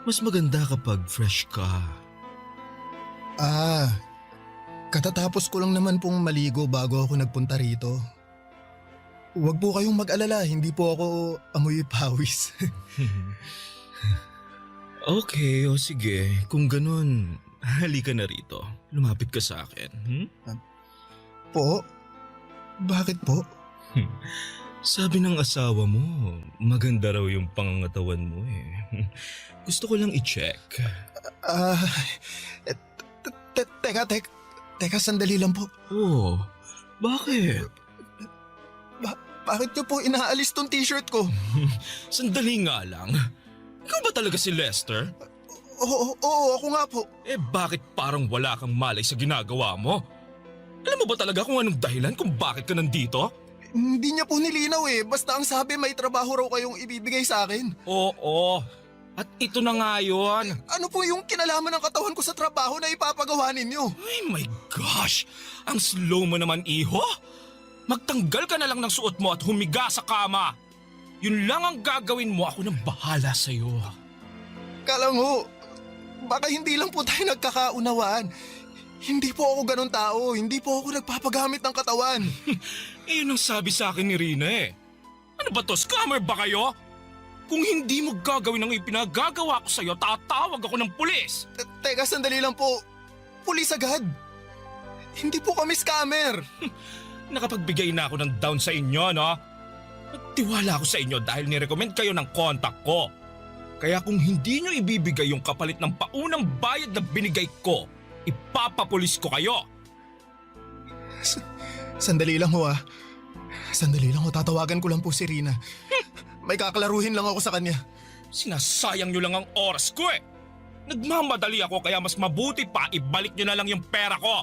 S6: Mas maganda kapag fresh ka.
S5: Ah, katatapos ko lang naman pong maligo bago ako nagpunta rito. Huwag po kayong mag-alala, hindi po ako amoy pawis.
S6: Okay, o sige. Kung ganun, halika na rito. Lumapit ka sa akin.
S5: Po? Bakit po?
S6: Sabi ng asawa mo, maganda raw yung pangangatawan mo eh. Gusto ko lang i-check.
S5: Ah, teka, sandali lang po.
S6: Oh, bakit?
S5: Bakit niyo po inaalis tong t-shirt ko?
S6: Sandali nga lang. Ikaw ba talaga si Lester?
S5: Oo, ako nga po.
S6: Eh bakit parang wala kang malay sa ginagawa mo? Alam mo ba talaga kung anong dahilan kung bakit ka nandito?
S5: Hindi niya po nilinaw eh. Basta ang sabi may trabaho raw kayong ibibigay sa akin.
S6: Oo, at ito na nga yun.
S5: Ano po yung kinalaman ng katawan ko sa trabaho na ipapagawa ninyo?
S6: Ay my gosh! Ang slow mo naman, iho! Magtanggal ka na lang ng suot mo at humiga sa kama. Yun lang ang gagawin mo, ako nang bahala sa'yo.
S5: Kala mo, baka hindi lang po tayo nagkakaunawaan. Hindi po ako ganun tao. Hindi po ako nagpapagamit ng katawan.
S6: Iyon ang sabi sa akin ni Rina eh. Ano ba to, scammer ba kayo? Kung hindi mo gagawin ang ipinagagawa ko sa'yo, tatawag ako ng pulis.
S5: Teka, sandali lang po. Pulis agad. Hindi po kami scammer.
S6: Nakapagbigay na ako ng down sa inyo, no? Nagtiwala ako sa inyo dahil nirecommend kayo ng contact ko. Kaya kung hindi nyo ibibigay yung kapalit ng paunang bayad na binigay ko, ipapapulis ko kayo.
S5: Sandali lang ho ah. Sandali lang ho, tatawagan ko lang po si Rina. May kakalaruhin lang ako sa kanya.
S6: Sinasayang nyo lang ang oras ko eh. Nagmamadali ako kaya mas mabuti pa ibalik nyo na lang yung pera ko.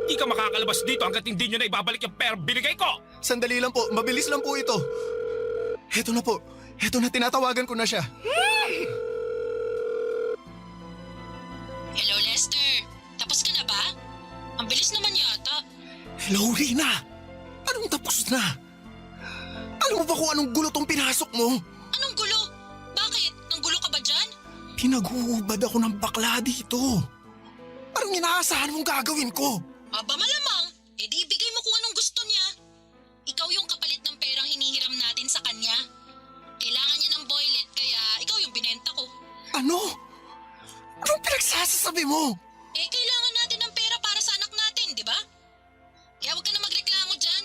S6: Hindi ka makakalabas dito hanggat hindi nyo na ibabalik yung pera binigay ko.
S5: Sandali lang po, mabilis lang po ito. Heto na po, heto na, tinatawagan ko na siya.
S4: Hello, Lester. Tapos ka na ba? Ang bilis naman yata.
S5: Hello, Rina! Anong tapos na? Alam mo ba kung anong gulo tong pinasok mo?
S4: Anong gulo? Bakit? Nanggulo ka ba dyan?
S5: Pinag-uubad ako ng bakla dito. Anong inaasahan mong gagawin ko?
S4: Aba malamang, di ibigay mo kung anong gusto niya. Ikaw yung kapalit ng perang hinihiram natin sa kanya. Kailangan niya ng boylet kaya ikaw yung binenta ko.
S5: Ano? Anong pinagsasasabi mo?
S4: Kailangan natin ng pera para sa anak natin, di ba? Kaya huwag ka na magreklamo dyan.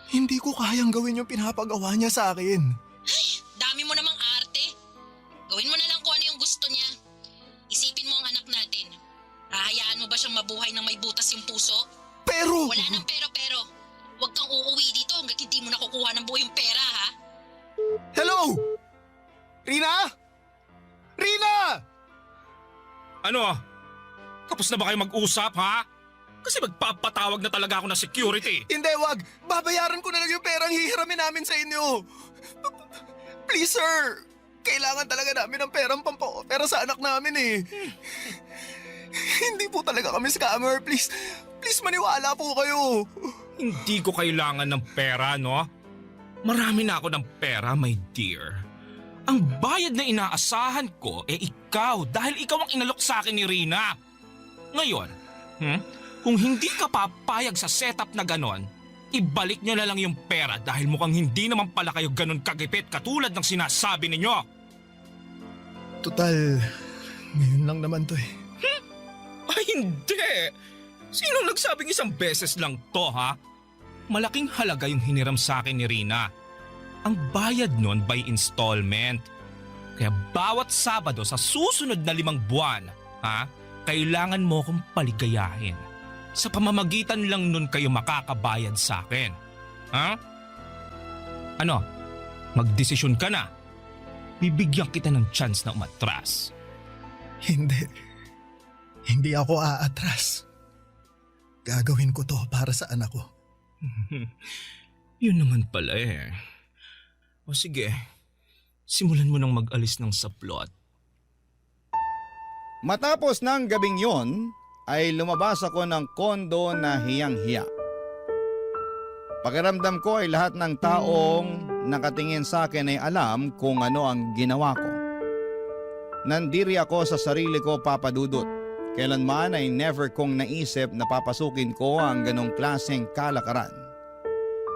S5: Hindi ko kayang gawin yung pinapagawa niya sa akin.
S4: Ay, dami mo namang arte. Gawin mo na lang kung ano yung gusto niya. Isipin mo ang anak natin. Hahayaan mo ba siyang mabuhay ng may butas yung puso?
S5: Pero...
S4: Wala nang pero. Huwag kang uuwi dito hanggat hindi mo nakukuha ng buo yung pera, ha?
S5: Hello? Rina? Rina!
S6: Ano? Tapos na ba kayo mag-usap, ha? Kasi magpapatawag na talaga ako ng security.
S5: Hindi, wag. Babayaran ko na lang yung perang hihiramin namin sa inyo. Please, sir. Kailangan talaga namin ng perang pampapera sa anak namin eh. Hindi po talaga kami scammer. Please maniwala po kayo.
S6: Hindi ko kailangan ng pera, no? Marami na ako ng pera, my dear. Ang bayad na inaasahan ko, ikaw dahil ikaw ang inalok sa akin ni Rina. Ngayon, kung hindi ka papayag sa setup na ganon, ibalik nyo na lang yung pera dahil mukhang hindi naman pala kayo ganon kagipit katulad ng sinasabi ninyo.
S5: Total, ngayon lang naman to eh.
S6: Ay, hindi! Sino nagsabing isang beses lang to, ha? Malaking halaga yung hiniram sa akin ni Rina. Ang bayad nun by installment. Kaya bawat Sabado sa susunod na 5 buwan, ha? Kailangan mo kong paligayahin. Sa pamamagitan lang nun kayo makakabayad sa akin. Ha? Ano? Magdesisyon ka na. Bibigyan kita ng chance na umatras.
S5: Hindi ako aatras. Gagawin ko to para sa anak ko.
S6: Yun naman pala eh. O sige, simulan mo nang mag-alis ng saplot.
S3: Matapos ng gabing yon, ay lumabas ako ng kondo na hiyang-hiya. Pakiramdam ko ay lahat ng taong nakatingin sa akin ay alam kung ano ang ginawa ko. Nandiri ako sa sarili ko, Papa Dudut. Kailanman ay never kong naisip na papasukin ko ang ganong klaseng kalakaran.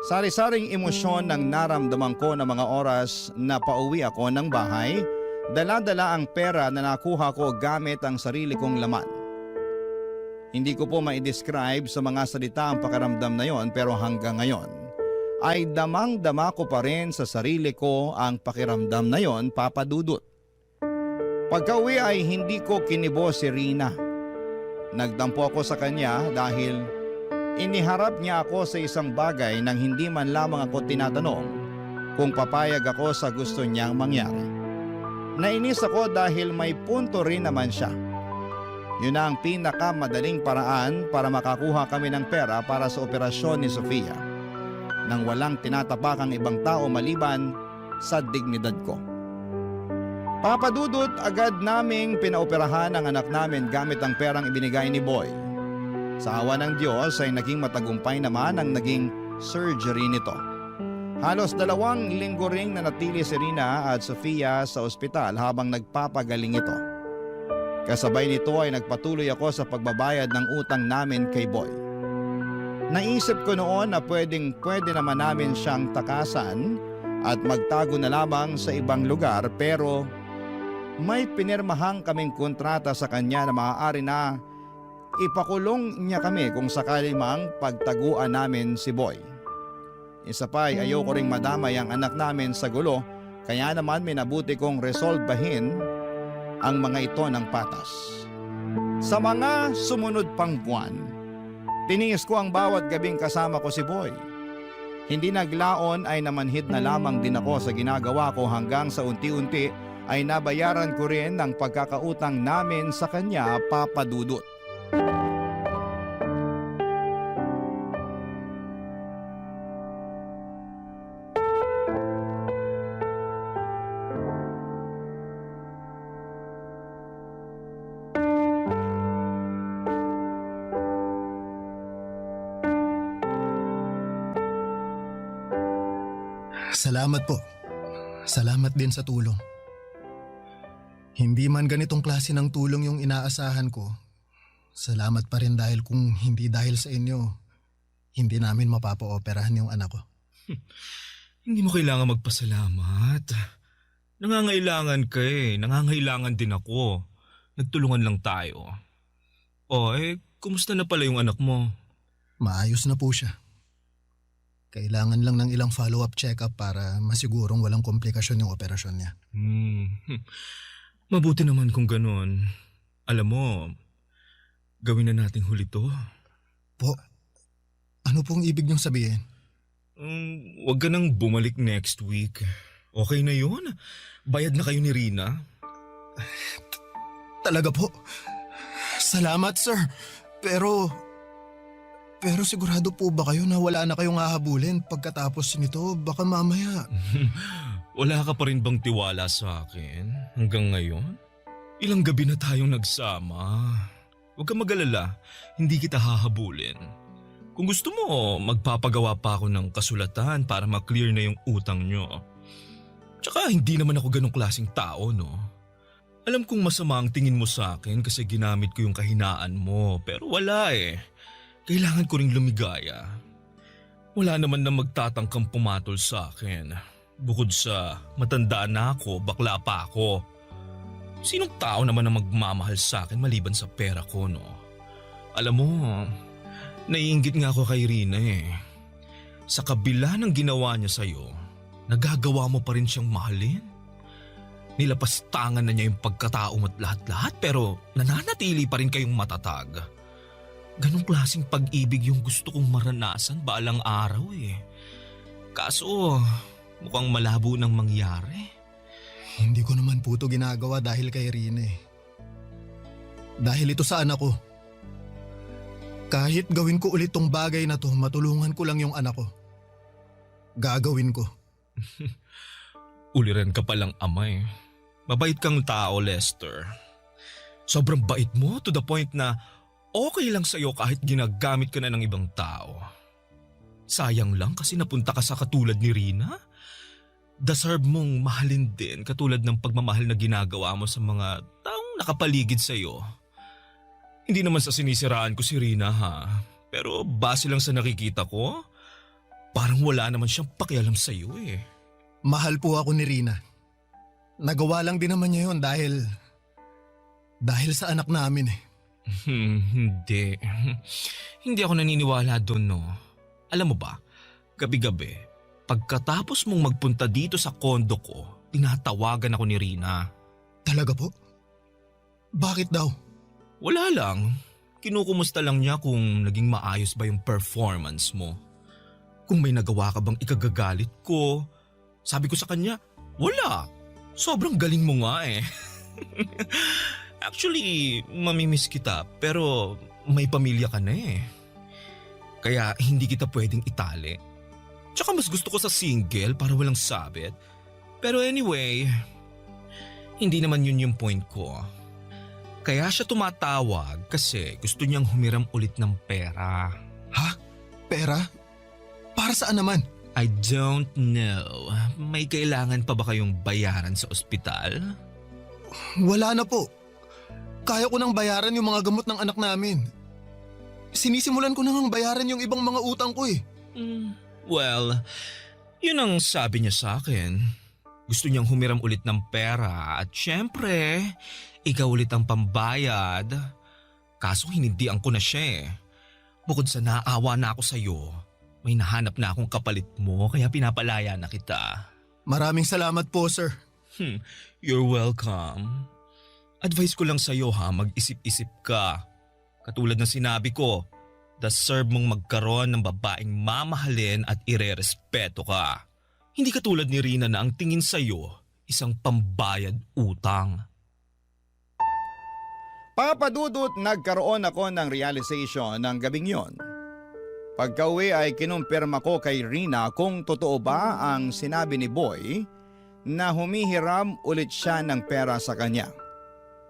S3: Sari-saring emosyon ng naramdaman ko na mga oras na pauwi ako ng bahay, dala-dala ang pera na nakuha ko gamit ang sarili kong laman. Hindi ko po ma-describe sa mga salita ang pakiramdam na yon, pero hanggang ngayon ay damang-dama ko pa rin sa sarili ko ang pakiramdam na yon, Papa Dudut. Pagka-uwi ay hindi ko kinibo si Rina. Nagtampo ako sa kanya dahil iniharap niya ako sa isang bagay nang hindi man lamang ako tinatanong kung papayag ako sa gusto niyang mangyari. Nainis ako dahil may punto rin naman siya. Yun na ang pinakamadaling paraan para makakuha kami ng pera para sa operasyon ni Sofia nang walang tinatapakang ibang tao maliban sa dignidad ko. Papa Dudut, agad naming pinaoperahan ang anak namin gamit ang perang ibinigay ni Boy. Sa awa ng Diyos ay naging matagumpay naman ang naging surgery nito. Halos 2 linggo ring nanatili si Rina at Sofia sa ospital habang nagpapagaling ito. Kasabay nito ay nagpatuloy ako sa pagbabayad ng utang namin kay Boy. Naisip ko noon na pwede naman namin siyang takasan at magtago na lamang sa ibang lugar, pero may pinirmahang kaming kontrata sa kanya na maaari na ipakulong niya kami kung sakali mang pagtaguan namin si Boy. Isa pa ay ayoko ring madamay ang anak namin sa gulo, kaya naman minabuti kong resolbahin ang mga ito ng patas. Sa mga sumunod pang buwan, tiniis ko ang bawat gabing kasama ko si Boy. Hindi naglaon ay namanhid na lamang din ako sa ginagawa ko hanggang sa unti-unti ay nabayaran ko rin ang pagkakautang namin sa kanya, Papa Dudut.
S5: Salamat po. Salamat din sa tulong. Hindi man ganitong klase ng tulong yung inaasahan ko, salamat pa rin dahil kung hindi dahil sa inyo, hindi namin mapapa-operahan yung anak ko.
S6: Hindi mo kailangan magpasalamat. Nangangailangan ka eh. Nangangailangan din ako. Nagtulungan lang tayo. Kumusta na pala yung anak mo?
S5: Maayos na po siya. Kailangan lang ng ilang follow-up check-up para masigurong walang komplikasyon yung operasyon niya.
S6: Mabuti naman kung ganun. Alam mo, gawin na nating huli to.
S5: Po, ano pong ibig niyong sabihin?
S6: Huwag ka nang bumalik next week. Okay na yun. Bayad na kayo ni Rina.
S5: Talaga po. Salamat, sir. Pero sigurado po ba kayo na wala na kayong hahabulin pagkatapos nito? Baka mamaya.
S6: Wala ka pa rin bang tiwala sa akin hanggang ngayon? Ilang gabi na tayong nagsama. Huwag kang mag-alala, hindi kita hahabulin. Kung gusto mo, magpapagawa pa ako ng kasulatan para ma-clear na yung utang nyo. Tsaka hindi naman ako ganong klaseng tao, no? Alam kong masama ang tingin mo sa akin kasi ginamit ko yung kahinaan mo, pero wala eh. Kailangan ko ring lumigaya. Wala naman na magtatangkang pumatol sa akin. Bukod sa matandaan na ako, bakla pa ako. Sinong tao naman na magmamahal sa akin maliban sa pera ko, no? Alam mo, naiinggit nga ako kay Rina eh. Sa kabila ng ginawa niya sa'yo, nagagawa mo pa rin siyang mahalin. Nilapastangan na niya yung pagkatao mo at lahat-lahat pero nananatili pa rin kayong matatag. Ganong klaseng pag-ibig yung gusto kong maranasan balang araw eh. Kaso mukhang malabo nang mangyari.
S5: Hindi ko naman po ito ginagawa dahil kay Rina eh. Dahil ito sa anak ko. Kahit gawin ko ulit tong bagay na to, matulungan ko lang yung anak ko. Gagawin ko.
S6: Uliran ka palang ama eh. Mabait kang tao, Lester. Sobrang bait mo to the point na okay lang sa'yo kahit ginagamit ka na ng ibang tao. Sayang lang kasi napunta ka sa katulad ni Rina. Deserve mong mahalin din katulad ng pagmamahal na ginagawa mo sa mga taong nakapaligid sa'yo. Hindi naman sa sinisiraan ko si Rina ha, pero base lang sa nakikita ko, parang wala naman siyang pakialam sa'yo eh.
S5: Mahal po ako ni Rina. Nagawa lang din naman niya yun dahil sa anak namin eh.
S6: Hindi. Hindi ako naniniwala doon no. Alam mo ba, gabi-gabi, pagkatapos mong magpunta dito sa kondo ko, tinatawagan ako ni Rina.
S5: Talaga po? Bakit daw?
S6: Wala lang. Kinukumusta lang niya kung naging maayos ba yung performance mo. Kung may nagawa ka bang ikagagalit ko. Sabi ko sa kanya, wala. Sobrang galing mo nga eh. Actually, mamimiss kita pero may pamilya ka na eh. Kaya hindi kita pwedeng itali. Tsaka mas gusto ko sa single para walang sabit. Pero anyway, hindi naman yun yung point ko. Kaya siya tumatawag kasi gusto niyang humiram ulit ng pera.
S5: Ha? Pera? Para saan naman?
S6: I don't know. May kailangan pa ba kayong bayaran sa ospital?
S5: Wala na po. Kaya ko nang bayaran yung mga gamot ng anak namin. Sinisimulan ko nang bayaran yung ibang mga utang ko eh.
S6: Well, yun ang sabi niya sa akin. Gusto niyang humiram ulit ng pera at syempre, ikaw ulit ang pambayad. Kaso hinindihan ko na siya eh. Bukod sa naawa na ako sa'yo, may nahanap na akong kapalit mo kaya pinapalaya na kita.
S5: Maraming salamat po, sir.
S6: You're welcome. Advice ko lang sa'yo ha, mag-isip-isip ka. Katulad ng sinabi ko, deserve mong magkaroon ng babaeng mamahalin at irerespeto ka. Hindi katulad ni Rina na ang tingin sa'yo, isang pambayad utang.
S3: Papadudot, nagkaroon ako ng realization ng gabing yon. Pagka-uwi ay kinumpirma ko kay Rina kung totoo ba ang sinabi ni Boy na humihiram ulit siya ng pera sa kanya.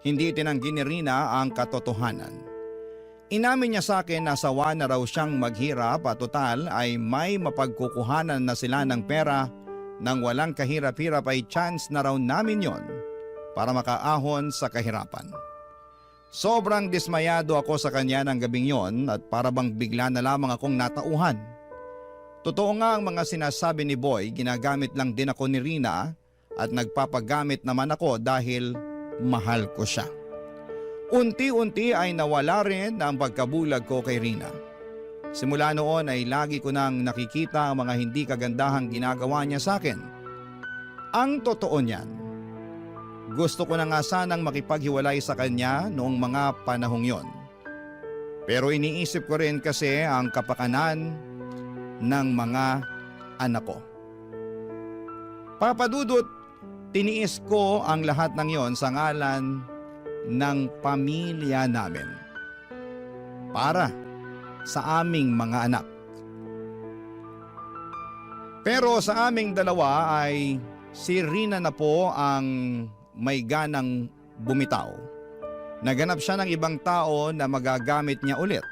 S3: Hindi tinanggi ni Rina ang katotohanan. Inamin niya sa akin na sawa na raw siyang maghirap at total ay may mapagkukuhanan na sila ng pera nang walang kahirap-hirap ay chance na raw namin yon para makaahon sa kahirapan. Sobrang dismayado ako sa kanya ng gabing yon at para bang bigla na lamang akong natauhan. Totoo nga ang mga sinasabi ni Boy, ginagamit lang din ako ni Rina at nagpapagamit naman ako dahil mahal ko siya. Unti-unti ay nawala rin ang pagkabulag ko kay Rina. Simula noon ay lagi ko nang nakikita ang mga hindi kagandahang ginagawa niya sa akin. Ang totoo niyan, gusto ko na nga sanang makipaghiwalay sa kanya noong mga panahong yon. Pero iniisip ko rin kasi ang kapakanan ng mga anak ko. Papadudot, tiniis ko ang lahat ng yon sa ngalan ng pamilya namin. Para sa aming mga anak. Pero sa aming dalawa ay si Rina na po ang may ganang bumitaw. Naganap siya ng ibang tao na magagamit niya ulit.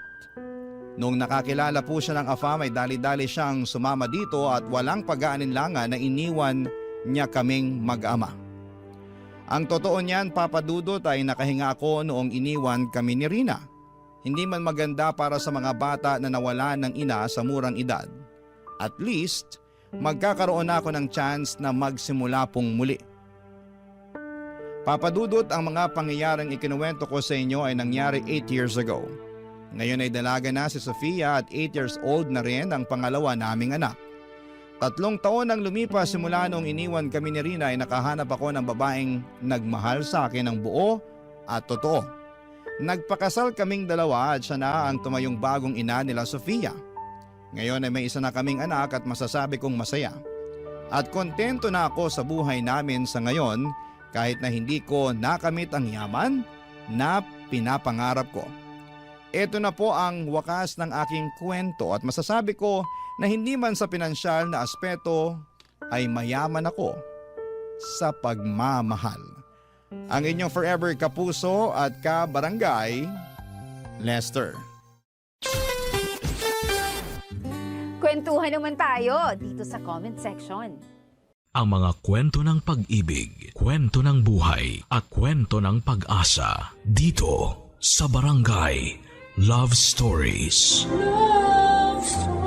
S3: Nung nakakilala po siya ng AFAM ay dali-dali siyang sumama dito at walang pag-aalinlangan na iniwan niya kaming mag-ama. Ang totoo niyan, Papadudot, ay nakahinga ako noong iniwan kami ni Rina. Hindi man maganda para sa mga bata na nawalan ng ina sa murang edad. At least, magkakaroon ako ng chance na magsimula pong muli. Papadudot, ang mga pangyayaring ikinuwento ko sa inyo ay nangyari 8 years ago. Ngayon ay dalaga na si Sofia at 8 years old na rin ang pangalawa naming anak. 3 taon ang lumipas simula noong iniwan kami ni Rina ay nakahanap ako ng babaeng nagmahal sa akin ng buo at totoo. Nagpakasal kaming dalawa at siya na ang tumayong bagong ina nila Sofia. Ngayon ay may isa na kaming anak at masasabi kong masaya. At kontento na ako sa buhay namin sa ngayon kahit na hindi ko nakamit ang yaman na pinapangarap ko. Ito na po ang wakas ng aking kwento at masasabi ko na hindi man sa pinansyal na aspeto ay mayaman ako. sa pagmamahal. Ang inyong forever kapuso at kabarangay, Lester.
S7: Kwentuhan naman tayo dito sa comment section.
S1: Ang mga kwento ng pag-ibig, kwento ng buhay at kwento ng pag-asa dito sa Barangay Love Stories.
S2: Love Stories.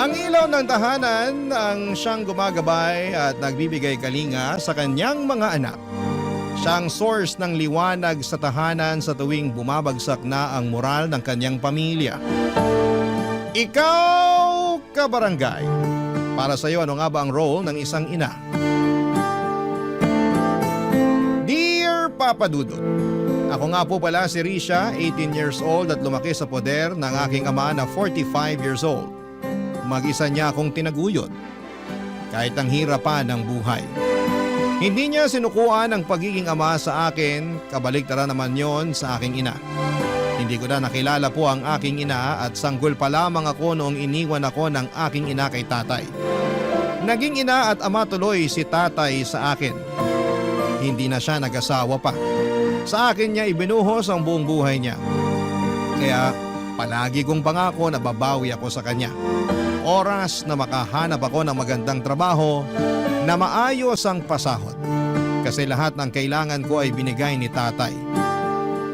S3: Ang ilaw ng tahanan ang siyang gumagabay at nagbibigay kalinga sa kanyang mga anak. Siyang source ng liwanag sa tahanan sa tuwing bumabagsak na ang moral ng kanyang pamilya. Ikaw, kabarangay, para sa iyo ano nga ba ang role ng isang ina? Dear Papa Dudut, ako nga po pala si Risha, 18 years old at lumaki sa poder ng aking ama na 45 years old. Mag-isa niya akong tinaguyod, kahit ang hirapan ng buhay. Hindi niya sinukuan ang pagiging ama sa akin, kabaligtaran naman yon sa aking ina. Hindi ko na nakilala po ang aking ina at sanggol pa lamang ako noong iniwan ako ng aking ina kay tatay. Naging ina at ama tuloy si tatay sa akin. Hindi na siya nag-asawa pa. Sa akin niya ibinuhos ang buong buhay niya. Kaya palagi kong pangako na babawi ako sa kanya. Oras na makahanap ako ng magandang trabaho na maayos ang pasahod. Kasi lahat ng kailangan ko ay binigay ni tatay.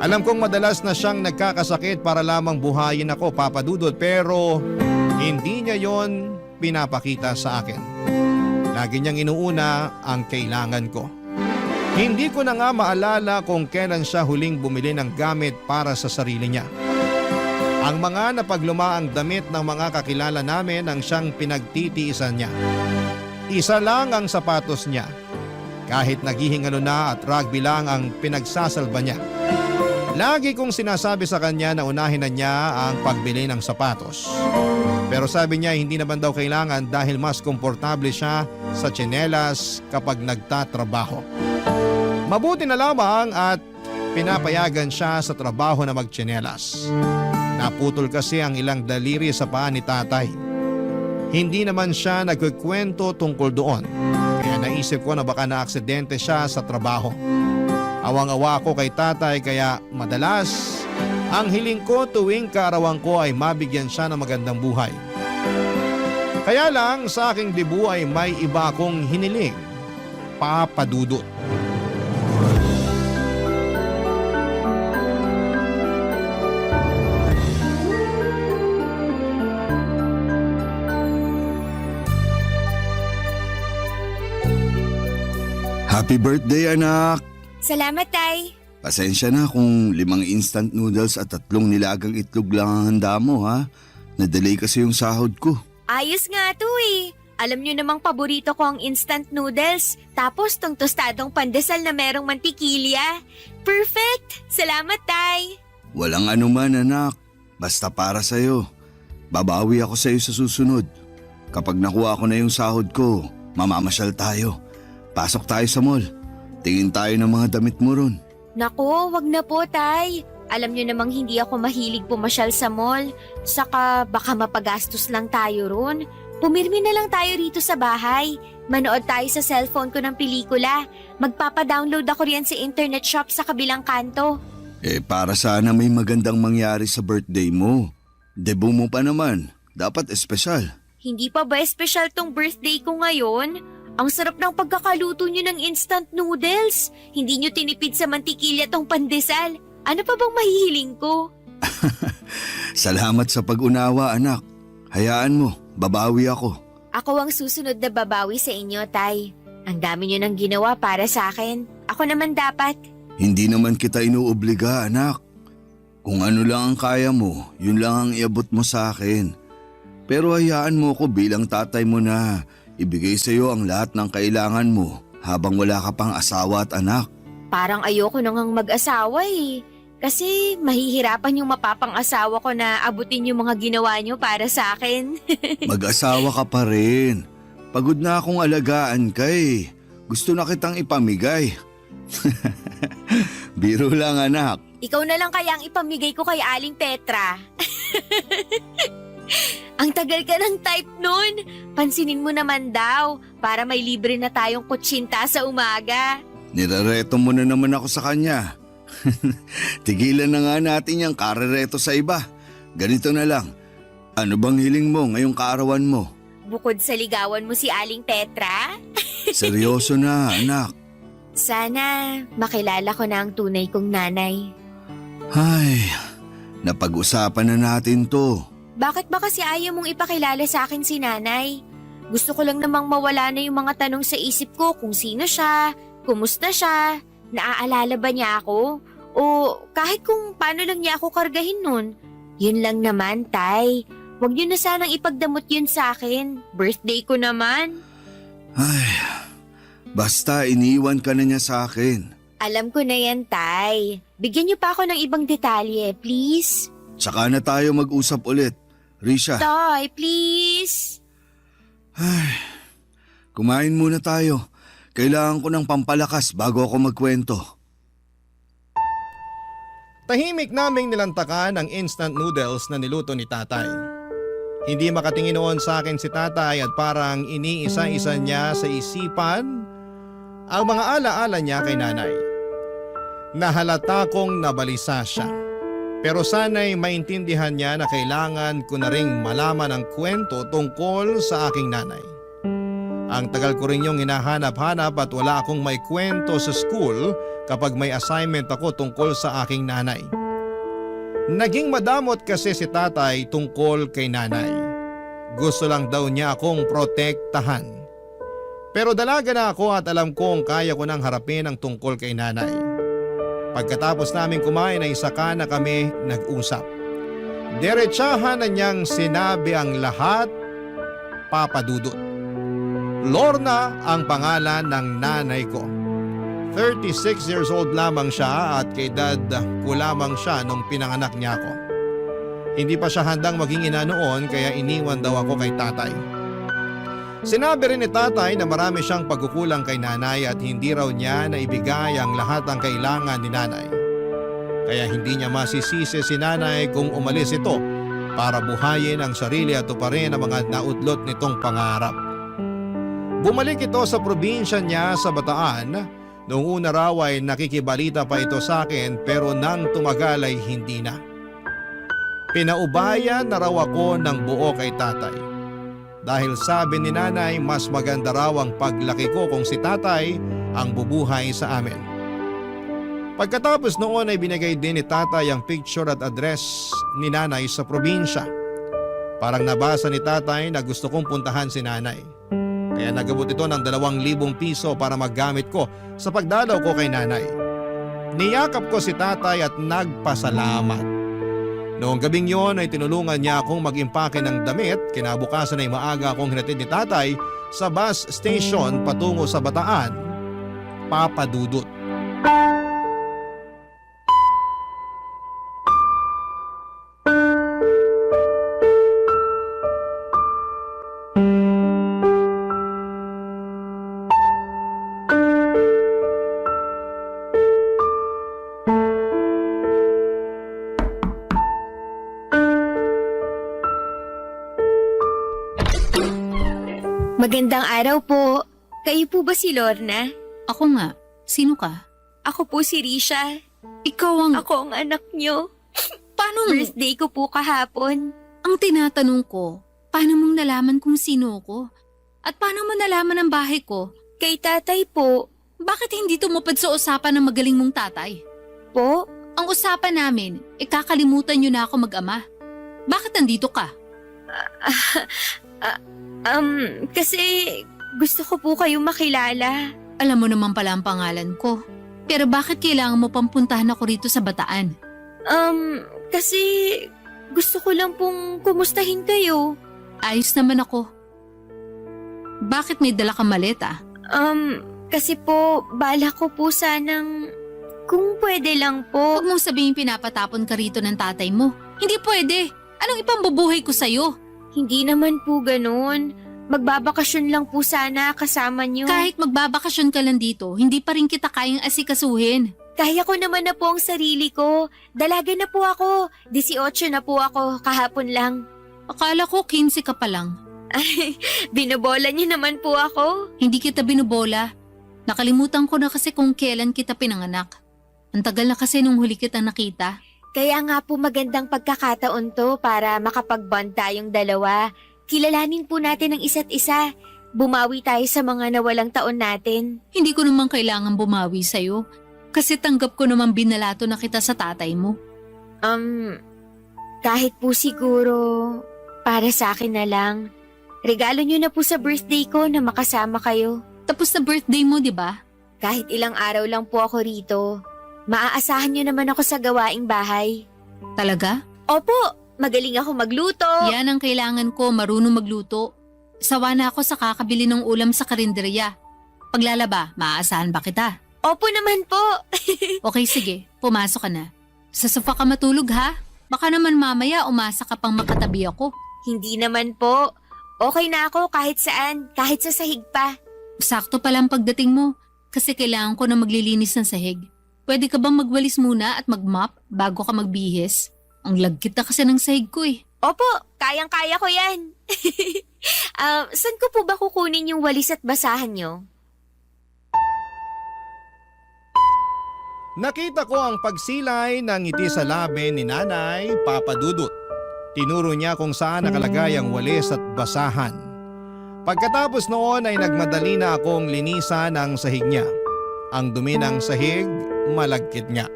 S3: Alam kong madalas na siyang nagkakasakit para lamang buhayin ako, Papa Dudut, pero hindi niya yon pinapakita sa akin. Lagi niyang inuuna ang kailangan ko. Hindi ko na nga maalala kung kailan siya huling bumili ng gamit para sa sarili niya. Ang mga napaglumaang damit ng mga kakilala namin ang siyang pinagtitiisan niya. Isa lang ang sapatos niya. Kahit naghihingalo na at rugby lang ang pinagsasalba niya. Lagi kong sinasabi sa kanya na unahin na niya ang pagbili ng sapatos. Pero sabi niya hindi naman daw kailangan dahil mas komportable siya sa tsinelas kapag nagtatrabaho. Mabuti na lamang at pinapayagan siya sa trabaho na magtsinelas. Naputol kasi ang ilang daliri sa paa ni tatay. Hindi naman siya nagkukwento tungkol doon. Kaya naisip ko na baka na-aksidente siya sa trabaho. Awang-awa ko kay tatay kaya madalas ang hiling ko tuwing kaarawan ko ay mabigyan siya ng magandang buhay. Kaya lang sa aking dibu ay may iba akong hiniling, Papa Dudut.
S8: Happy birthday, anak!
S9: Salamat, Tay.
S8: Pasensya na kung 5 instant noodles at 3 nilagang itlog lang ang handa mo, ha? Na-delay kasi yung sahod ko.
S9: Ayos nga to eh. Alam nyo namang paborito ko ang instant noodles. Tapos tong tostadong pandesal na merong mantikilya. Perfect! Salamat, Tay.
S8: Walang anuman, anak. Basta para sa'yo. Babawi ako sa'yo sa susunod. Kapag nakuha ko na yung sahod ko, mamamasyal tayo. Pasok tayo sa mall. Tingin tayo ng mga damit mo ron.
S9: Naku, wag na po, Tay. Alam nyo namang hindi ako mahilig pumasyal sa mall. Saka baka mapagastos lang tayo ron. Pumirmi na lang tayo rito sa bahay. Manood tayo sa cellphone ko ng pelikula. Magpapadownload ako riyan sa internet shop sa kabilang kanto.
S8: Para sana may magandang mangyari sa birthday mo. Debut mo pa naman. Dapat espesyal.
S9: Hindi pa ba espesyal tong birthday ko ngayon? Ang sarap ng pagkakaluto nyo ng instant noodles. Hindi nyo tinipid sa mantikilya tong pandesal. Ano pa bang mahihiling ko?
S8: Salamat sa pag-unawa, anak. Hayaan mo, babawi ako.
S9: Ako ang susunod na babawi sa inyo, Tay. Ang dami nyo nang ginawa para sa akin. Ako naman dapat.
S8: Hindi naman kita inuobliga, anak. Kung ano lang ang kaya mo, yun lang ang iabot mo sa akin. Pero hayaan mo ko bilang tatay mo na ibigay sa iyo ang lahat ng kailangan mo habang wala ka pang asawa at anak.
S9: Parang ayoko nang mag-asawa eh. Kasi mahihirapan yung mapapang-asawa ko na abutin yung mga ginawa nyo para sa akin.
S8: Mag-asawa ka pa rin. Pagod na akong alagaan ka eh. Gusto na kitang ipamigay. Biro lang, anak.
S9: Ikaw na lang kaya ang ipamigay ko kay Aling Petra. Ang tagal ka ng type nun. Pansinin mo naman daw para may libre na tayong kutsinta sa umaga.
S8: Nirareto mo na naman ako sa kanya. Tigilan na nga natin yung karereto sa iba. Ganito na lang. Ano bang hiling mo ngayong kaarawan mo?
S9: Bukod sa ligawan mo si Aling Petra,
S8: Seryoso na, anak.
S9: sana makilala ko na ang tunay kong nanay.
S8: Ay, napag-usapan na natin to.
S9: Bakit ba kasi ayaw mong ipakilala sa akin si nanay? Gusto ko lang namang mawala na yung mga tanong sa isip ko kung sino siya, kumusta siya, naaalala ba niya ako? O kahit kung paano lang niya ako kargahin nun. Yun lang naman, Tay. Huwag niyo na sanang ipagdamot yun sa akin. Birthday ko naman.
S8: Ay, basta iniwan ka na niya sa akin.
S9: Alam ko na yan, Tay. Bigyan niyo pa ako ng ibang detalye, please.
S8: Tsaka na tayo mag-usap ulit. Risha,
S9: Tay, please.
S8: kumain muna tayo. Kailangan ko ng pampalakas bago ako magkwento.
S3: Tahimik naming nilantakan ang instant noodles na niluto ni tatay. Hindi makatingin noon sa akin si tatay at parang iniisa-isa niya sa isipan ang mga alaala niya kay nanay. Nahalata kong nabalisa siya. Pero sana'y maintindihan niya na kailangan ko na ring malaman ang kwento tungkol sa aking nanay. Ang tagal ko rin yung hinahanap-hanap at wala akong may kwento sa school kapag may assignment ako tungkol sa aking nanay. Naging madamot kasi si tatay tungkol kay nanay. Gusto lang daw niya akong protektahan. Pero dalaga na ako at alam kong kaya ko nang harapin ang tungkol kay nanay. Pagkatapos namin kumain ay saka na kami nag-usap. Diretsahan na niyang sinabi ang lahat, Papa Dudut. Lorna ang pangalan ng nanay ko. 36 years old lamang siya at kay dad ko lamang siya nung pinanganak niya ako. Hindi pa siya handang maging ina noon kaya iniwan daw ako kay tatay. Sinabi rin ni tatay na marami siyang pagkukulang kay nanay at hindi raw niya naibigay ang lahat ng kailangan ni nanay. Kaya hindi niya masisisi si nanay kung umalis ito para buhayin ang sarili at tuparin ang mga nautlot nitong pangarap. Bumalik ito sa probinsya niya sa Bataan. Noong una raw ay nakikibalita pa ito sa akin pero nang tumagal ay hindi na. Pinaubayan na raw ako ng buo kay tatay. Dahil sabi ni nanay mas maganda raw ang paglaki ko kung si tatay ang bubuhay sa amin. Pagkatapos noon ay binigay din ni tatay ang picture at address ni nanay sa probinsya. Parang nabasa ni tatay na gusto kong puntahan si nanay. Kaya nagabot ito ng 2,000 piso para maggamit ko sa pagdalaw ko kay nanay. Niyakap ko si tatay at nagpasalamat. Noong gabing yon ay tinulungan niya akong mag-impake ng damit. Kinabukasan ay maaga akong hinatid ni tatay sa bus station patungo sa Bataan. Papa Dudut.
S9: Magandang araw po. Kayo po ba si Lorna?
S10: Ako nga. Sino ka?
S9: Ako po si Risha.
S10: Ikaw ang...
S9: Ako ang anak nyo.
S10: Paano mo?
S9: Birthday ko po kahapon.
S10: Ang tinatanong ko, paano mong nalaman kung sino ko? At paano mo nalaman ang bahay ko?
S9: Kay tatay po.
S10: Bakit hindi tumupad sa usapan ng magaling mong tatay?
S9: Po?
S10: Ang usapan namin, kakalimutan nyo na ako mag-ama. Bakit nandito ka?
S9: Kasi gusto ko po kayong makilala.
S10: Alam mo naman pala ang pangalan ko. Pero bakit kailangan mo pampuntahan ako rito sa Bataan?
S9: Kasi gusto ko lang pong kumustahin kayo.
S10: Ayos naman ako. Bakit may dala kang maleta?
S9: Kasi po, bala ko po sanang kung pwede lang po.
S10: Huwag mong sabihin pinapatapon ka rito ng tatay mo. Hindi pwede. Anong ipambubuhay ko sa'yo?
S9: Hindi naman po ganun. Magbabakasyon lang po sana kasama niyo.
S10: Kahit magbabakasyon ka lang dito, hindi pa rin kita kayang asikasuhin.
S9: Kaya ko naman na po ang sarili ko. Dalaga na po ako. 18 na po ako kahapon lang.
S10: Akala ko 15 ka pa lang.
S9: Ay, binobola niyo naman po ako.
S10: Hindi kita binubola. Nakalimutan ko na kasi kung kailan kita pinanganak. Ang tagal na kasi nung huli kita nakita.
S9: Kaya nga po magandang pagkakataon to para makapag-bond tayong dalawa. Kilalanin po natin ang isa't isa. Bumawi tayo sa mga nawalang taon natin.
S10: Hindi ko naman kailangan bumawi sa'yo. Kasi tanggap ko naman binalato na kita sa tatay mo.
S9: Kahit po siguro para sa akin na lang. Regalo niyo na po sa birthday ko na makasama kayo.
S10: Tapos na birthday mo, di ba?
S9: Kahit ilang araw lang po ako rito. Maaasahan niyo naman ako sa gawaing bahay.
S10: Talaga?
S9: Opo, magaling ako magluto.
S10: Yan ang kailangan ko, marunong magluto. Sawa na ako sa kakabili ng ulam sa karinderya. Paglalaba, maaasahan ba kita?
S9: Opo naman po.
S10: Okay, sige. Pumasok ka na. Sa sofa ka matulog, ha? Baka naman mamaya umasa ka pang makatabi ako.
S9: Hindi naman po. Okay na ako kahit saan, kahit sa sahig pa.
S10: Sakto pala ang pagdating mo. Kasi kailangan ko na maglilinis ng sahig. Pwede ka bang magwalis muna at mag-mop bago ka magbihis? Ang lagkit na kasi ng sahig ko eh.
S9: Opo, kayang-kaya ko yan. Saan ko po ba kukunin yung walis at basahan nyo?
S3: Nakita ko ang pagsilay ng ngiti sa labi ni Nanay Papa Dudut. Tinuro niya kung saan nakalagay ang walis at basahan. Pagkatapos noon ay nagmadali na akong linisan ang sahig niya. Ang dumi ng sahig, malagkit nga.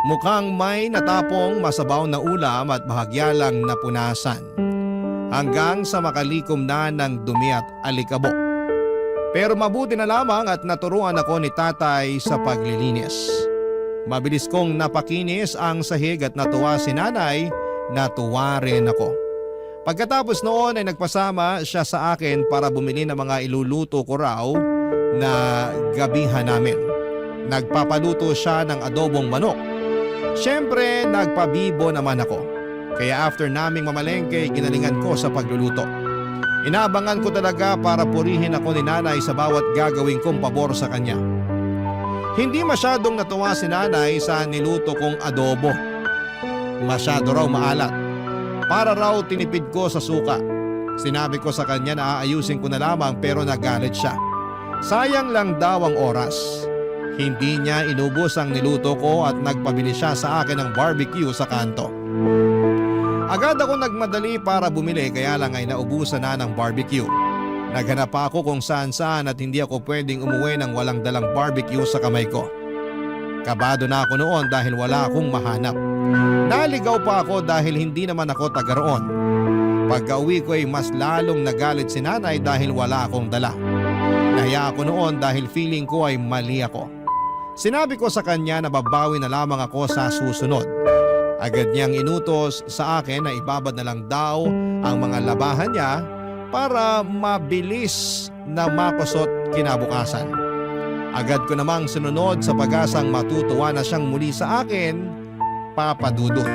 S3: Mukhang may natapong masabaw na ulam at bahagya lang napunasan. Hanggang sa makalikom na ng dumi at alikabok. Pero mabuti na lamang at naturuan ako ni tatay sa paglilinis. Mabilis kong napakinis ang sahig at natuwa si nanay, natuwa rin ako. Pagkatapos noon ay nagpasama siya sa akin para bumili ng mga iluluto ko raw na gabihan namin. Nagpapaluto siya ng adobong manok. Siyempre, nagpabibo naman ako. Kaya after naming mamalengke, ginalingan ko sa pagluluto. Inabangan ko talaga para purihin ako ni nanay sa bawat gagawin kong pabor sa kanya. Hindi masyadong natuwa si nanay sa niluto kong adobo. Masyado raw maalat. Para raw tinipid ko sa suka. Sinabi ko sa kanya na aayusin ko na lamang pero nagalit siya. Sayang lang daw ang oras. Hindi niya inubos ang niluto ko at nagpabili siya sa akin ng barbecue sa kanto. Agad ako nagmadali para bumili kaya lang ay naubusan na ng barbecue. Naghanap pa ako kung saan-saan at hindi ako pwedeng umuwi ng walang dalang barbecue sa kamay ko. Kabado na ako noon dahil wala akong mahanap. Naligaw pa ako dahil hindi naman ako taga roon. Pagka-uwi ko ay mas lalong nagalit si nanay dahil wala akong dala. Nahiya ako noon dahil feeling ko ay mali ako. Sinabi ko sa kanya na babawi na lamang ako sa susunod. Agad niyang inutos sa akin na ibabad na lang daw ang mga labahan niya para mabilis na makusot kinabukasan. Agad ko namang sinunod sa pag-asang matutuwa na siyang muli sa akin, Papa Dudut.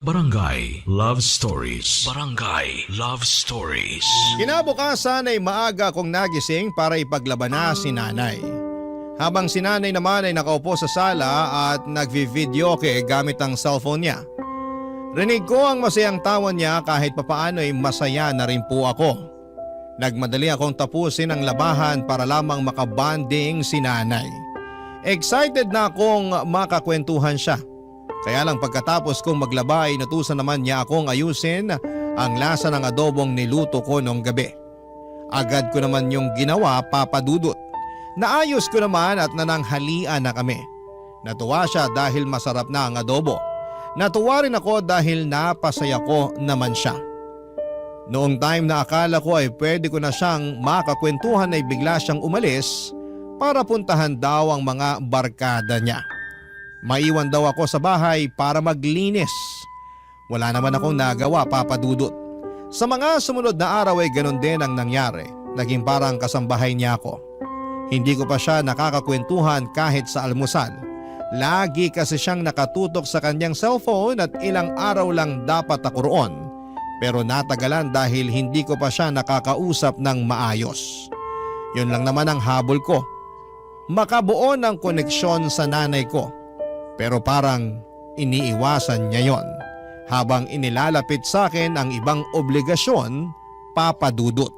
S1: Barangay Love Stories. Barangay Love Stories.
S3: Kinabukasan ay maaga kong nagising para ipaglaban na si nanay. Habang si nanay naman ay nakaupo sa sala at nagvi-videoke gamit ang cellphone niya. Rinig ko ang masayang tawa niya kahit papaano ay masaya na rin po ako. Nagmadali akong tapusin ang labahan para lamang makabanding si nanay. Excited na akong makakwentuhan siya. Kaya lang pagkatapos kong maglaba ay natusan naman niya akong ayusin ang lasa ng adobong niluto ko noong gabi. Agad ko naman yung ginawa, Papa Dudut. Naayos ko naman at nananghalian na kami. Natuwa siya dahil masarap na ang adobo. Natuwa rin ako dahil napasaya ko naman siya. Noong time na akala ko ay pwede ko na siyang makakwentuhan ay bigla siyang umalis para puntahan daw ang mga barkada niya. Maiwan daw ako sa bahay para maglinis. Wala naman akong nagawa, Papa Dudut. Sa mga sumunod na araw ay ganun din ang nangyari. Naging parang kasambahay niya ako. Hindi ko pa siya nakakakwentuhan kahit sa almusal. Lagi kasi siyang nakatutok sa kanyang cellphone at ilang araw lang dapat ako roon. Pero natagalan dahil hindi ko pa siya nakakausap ng maayos. Yun lang naman ang habol ko. Makabuo ng koneksyon sa nanay ko. Pero parang iniiwasan niya yon. habang inilalapit sa akin ang ibang obligasyon, Papa Dudut.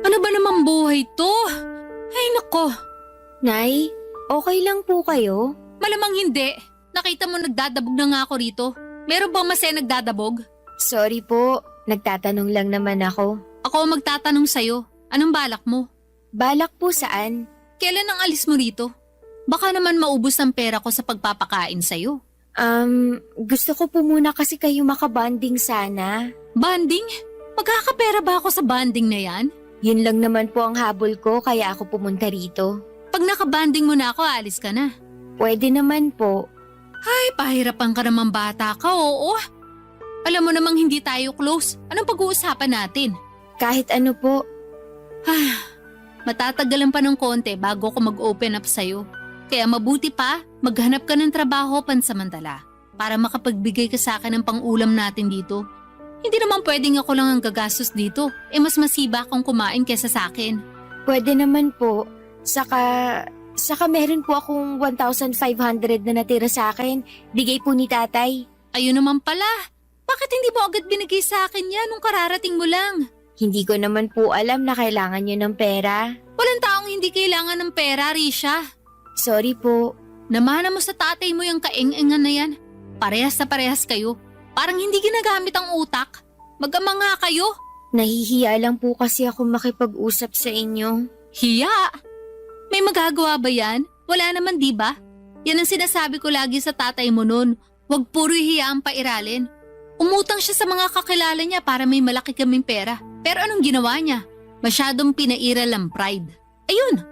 S10: Ano ba namang buhay to? Ay nako,
S9: Nay, okay lang po kayo?
S10: malamang hindi. Nakita mo nagdadabog na nga ako rito. Meron bang masaya nagdadabog?
S9: Sorry po, nagtatanong lang naman ako.
S10: Ako ang magtatanong sa'yo. Anong balak mo?
S9: Balak po saan?
S10: Kailan ang alis mo rito? Baka naman maubos ang pera ko sa pagpapakain sa'yo.
S9: Gusto ko po muna kasi kayo makabanding sana.
S10: Banding? Magkakapera ba ako sa banding na yan?
S9: Yun lang naman po ang habol ko kaya ako pumunta rito.
S10: Pag nakabanding mo na ako, alis ka na.
S9: Pwede naman po.
S10: Ay, pahirapan ka naman bata ka, oo. Alam mo namang hindi tayo close. Anong pag-uusapan natin?
S9: Kahit ano po.
S10: Matatagalan pa ng konti bago ako mag-open up sa'yo. Kaya mabuti pa, maghanap ka ng trabaho pansamantala para makapagbigay ka sa akin ng pang-ulam natin dito. Hindi naman pwedeng ako lang ang gagastos dito. Mas masiba kung kumain kesa sa akin.
S9: Pwede naman po. Saka meron po akong 1,500 na natira sa akin. Bigay po ni tatay.
S10: Ayun naman pala. Bakit hindi mo agad binigay sa akin yan nung kararating mo lang?
S9: Hindi ko naman po alam na kailangan nyo ng pera.
S10: Walang taong hindi kailangan ng pera, Risha.
S9: Sorry po.
S10: Namana mo sa tatay mo yung kaeng-engan na yan. Parehas na parehas kayo. Parang hindi ginagamit ang utak. Mag-ama nga kayo.
S9: Nahihiya lang po kasi ako makipag-usap sa inyo.
S10: Hiya? May magagawa ba yan? Wala naman, di ba? Yan ang sinasabi ko lagi sa tatay mo noon. Huwag puro hiya ang pairalin. Umutang siya sa mga kakilala niya para may malaki kaming pera. Pero anong ginawa niya? Masyadong pinairal ang pride. Ayun,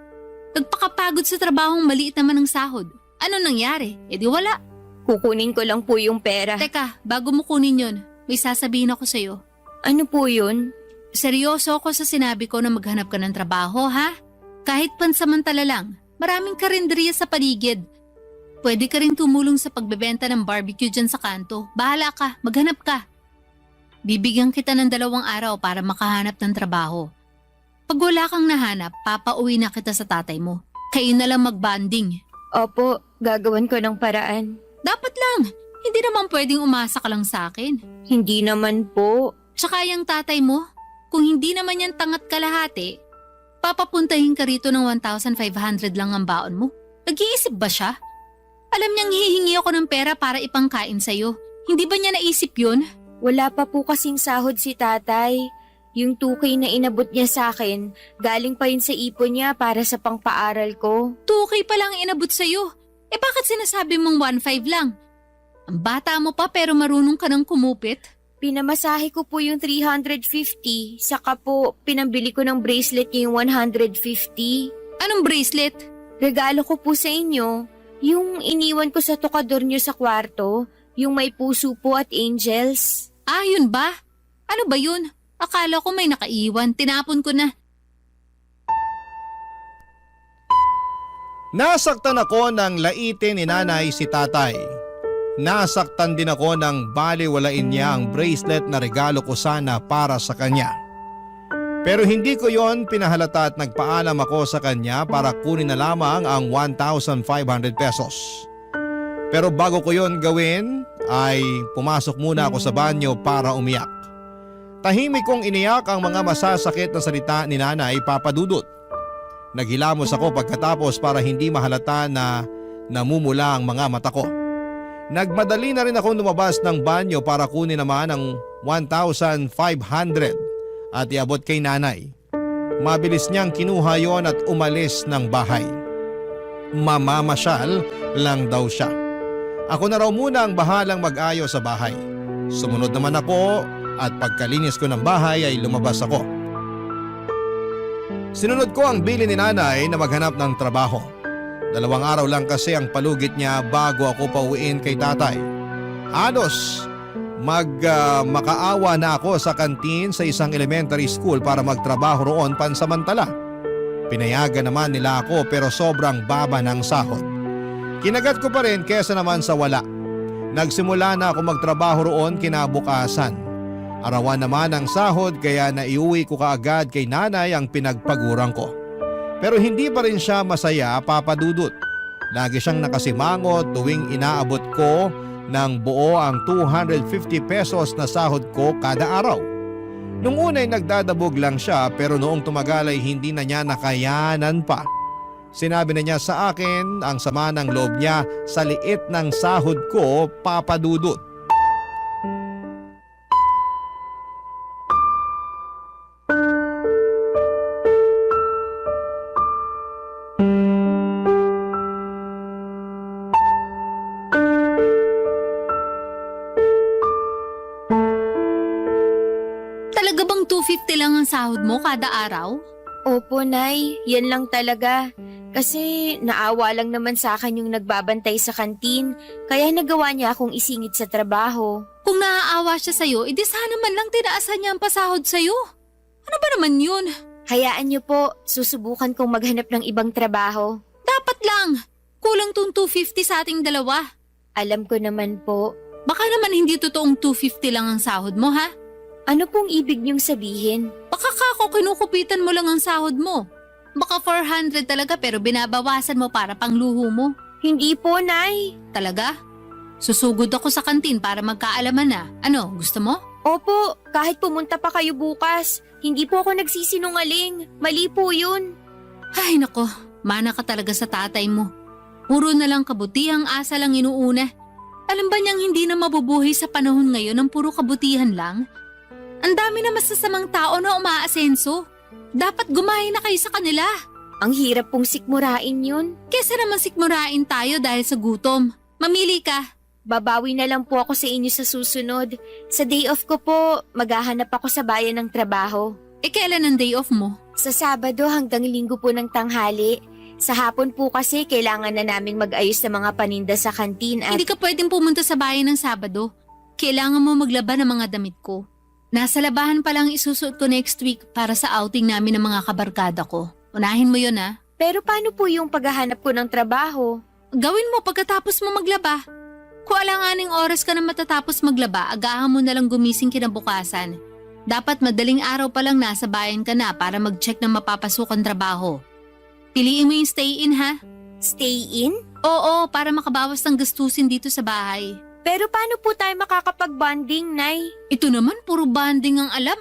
S10: nagpakapagod sa trabahong maliit naman ang sahod. Ano nangyari? E di wala.
S9: Kukunin ko lang po yung pera.
S10: Teka, bago mo kunin yun, may sasabihin ako sa'yo.
S9: Ano po yun?
S10: Seryoso ako sa sinabi ko na maghanap ka ng trabaho, ha? Kahit pansamantala lang, maraming karinderiya sa paligid. Pwede ka rin tumulong sa pagbebenta ng barbecue dyan sa kanto. Bahala ka, maghanap ka. Bibigyan kita ng 2 araw para makahanap ng trabaho. Pag wala kang nahanap, papauwi na kita sa tatay mo. Kayo na lang magbanding.
S9: Opo, gagawan ko ng paraan.
S10: Dapat lang, hindi naman pwedeng umasa ka lang sa akin.
S9: Hindi naman po.
S10: Tsaka yung tatay mo, kung hindi naman yan tangat kalahati, papapuntahin ka rito ng 1,500 lang ang baon mo. Nag-iisip ba siya? Alam niyang hihingi ako ng pera para ipangkain sa'yo. Hindi ba niya naisip yun?
S9: Wala pa po kasing sahod si tatay. Yung 2K na inabot niya sa akin, galing pa yun sa ipon niya para sa pangpaaral ko.
S10: 2K pa lang inabot sa'yo. Bakit sinasabi mong 1,500 lang? Ang bata mo pa pero marunong ka ng kumupit.
S9: Pinamasahe ko po yung 350, saka po pinambili ko ng bracelet niya yung 150.
S10: Anong bracelet?
S9: Regalo ko po sa inyo, yung iniwan ko sa tokador niyo sa kwarto, yung may puso po at angels.
S10: Ah, yun ba? Ano ba yun? Akala ko may nakaiwan, tinapon ko na.
S3: Nasaktan ako ng laitin ni nanay si tatay. Nasaktan din ako ng baliwalain niya ang bracelet na regalo ko sana para sa kanya. Pero hindi ko yon pinahalata at nagpaalam ako sa kanya para kunin na lamang ang 1,500 pesos. Pero bago ko yon gawin ay pumasok muna ako sa banyo para umiyak. Tahimik kong iniyak ang mga masasakit na salita ni nanay Papa Dudut. Naghilamos ako pagkatapos para hindi mahalata na namumula ang mga mata ko. Nagmadali na rin akong lumabas ng banyo para kunin naman ang 1,500 at iabot kay nanay. Mabilis niyang kinuha yon at umalis ng bahay. Mamamasyal lang daw siya. Ako na raw muna ang bahalang mag-ayos sa bahay. Sumunod naman ako at pagkalinis ko ng bahay ay lumabas ako. Sinunod ko ang bilin ni nanay na maghanap ng trabaho. 2 araw lang kasi ang palugit niya bago ako pauwiin kay tatay. Halos makaawa na ako sa kantin sa isang elementary school para magtrabaho roon pansamantala. Pinayagan naman nila ako pero sobrang baba ng sahod. Kinagat ko pa rin kesa naman sa wala. Nagsimula na ako magtrabaho roon kinabukasan. Arawan naman ang sahod kaya naiuwi ko kaagad kay nanay ang pinagpaguran ko. Pero hindi pa rin siya masaya, Papa Dudut. Lagi siyang nakasimangot tuwing inaabot ko ng buo ang 250 pesos na sahod ko kada araw. Nung unay nagdadabog lang siya pero noong tumagal ay hindi na niya nakayanan pa. Sinabi na niya sa akin ang sama ng loob niya sa liit ng sahod ko, Papa Dudut.
S10: Talaga bang 250 lang ang sahod mo kada araw?
S9: Opo, Nay. Yan lang talaga. Kasi naawa lang naman sa akin yung nagbabantay sa kantin, kaya nagawa niya akong isingit sa trabaho.
S10: Kung naaawa siya sa'yo, edi sana man lang tinaasan niya ang pasahod sa'yo. Ano ba naman yun?
S9: Hayaan niyo po, susubukan kong maghanap ng ibang trabaho.
S10: Dapat lang. Kulang tong 250 sa ating dalawa.
S9: Alam ko naman po.
S10: Baka naman hindi totoong 250 lang ang sahod mo, ha?
S9: Ano pong ibig niyong sabihin?
S10: Baka kako kinukupitan mo lang ang sahod mo. Baka 400 talaga pero binabawasan mo para pangluho mo.
S9: Hindi po, Nay.
S10: Talaga? Susugod ako sa kantin para magkaalaman na. Ano, gusto mo?
S9: Opo, kahit pumunta pa kayo bukas. Hindi po ako nagsisinungaling. Mali po yun.
S10: Ay nako, mana ka talaga sa tatay mo. Puro na lang kabutihang asa lang inuuna. Alam ba niyang hindi na mabubuhay sa panahon ngayon ng puro kabutihan lang? Ang dami na masasamang tao na umaasenso. Dapat gumahin na kayo sa kanila.
S9: Ang hirap pong sikmurain yun.
S10: Kesa naman sikmurain tayo dahil sa gutom. Mamili ka.
S9: Babawi na lang po ako sa inyo sa susunod. Sa day off ko po, maghahanap ako sa bayan ng trabaho.
S10: Eh kailan ang day off mo?
S9: Sa Sabado hanggang Linggo po ng tanghali. Sa hapon po kasi kailangan na naming mag-ayos ng mga paninda sa kantin at…
S10: Hindi ka pwedeng pumunta sa bayan ng Sabado. Kailangan mo maglaba ng mga damit ko. Nasa labahan pa lang isusuot ko next week para sa outing namin ng mga kabarkada ko. Unahin mo yun, ha?
S9: Pero paano po yung paghahanap ko ng trabaho?
S10: Gawin mo pagkatapos mo maglaba. Kung alanganing oras ka na matatapos maglaba, agahan mo na lang gumising kinabukasan. Dapat madaling araw pa lang nasa bayan ka na para mag-check ng mapapasukan trabaho. Piliin mo yung stay-in, ha?
S9: Stay-in?
S10: Oo, para makabawas ng gastusin dito sa bahay.
S9: Pero paano po tayo makakapag-bonding, Nay?
S10: Ito naman, puro banding ang alam.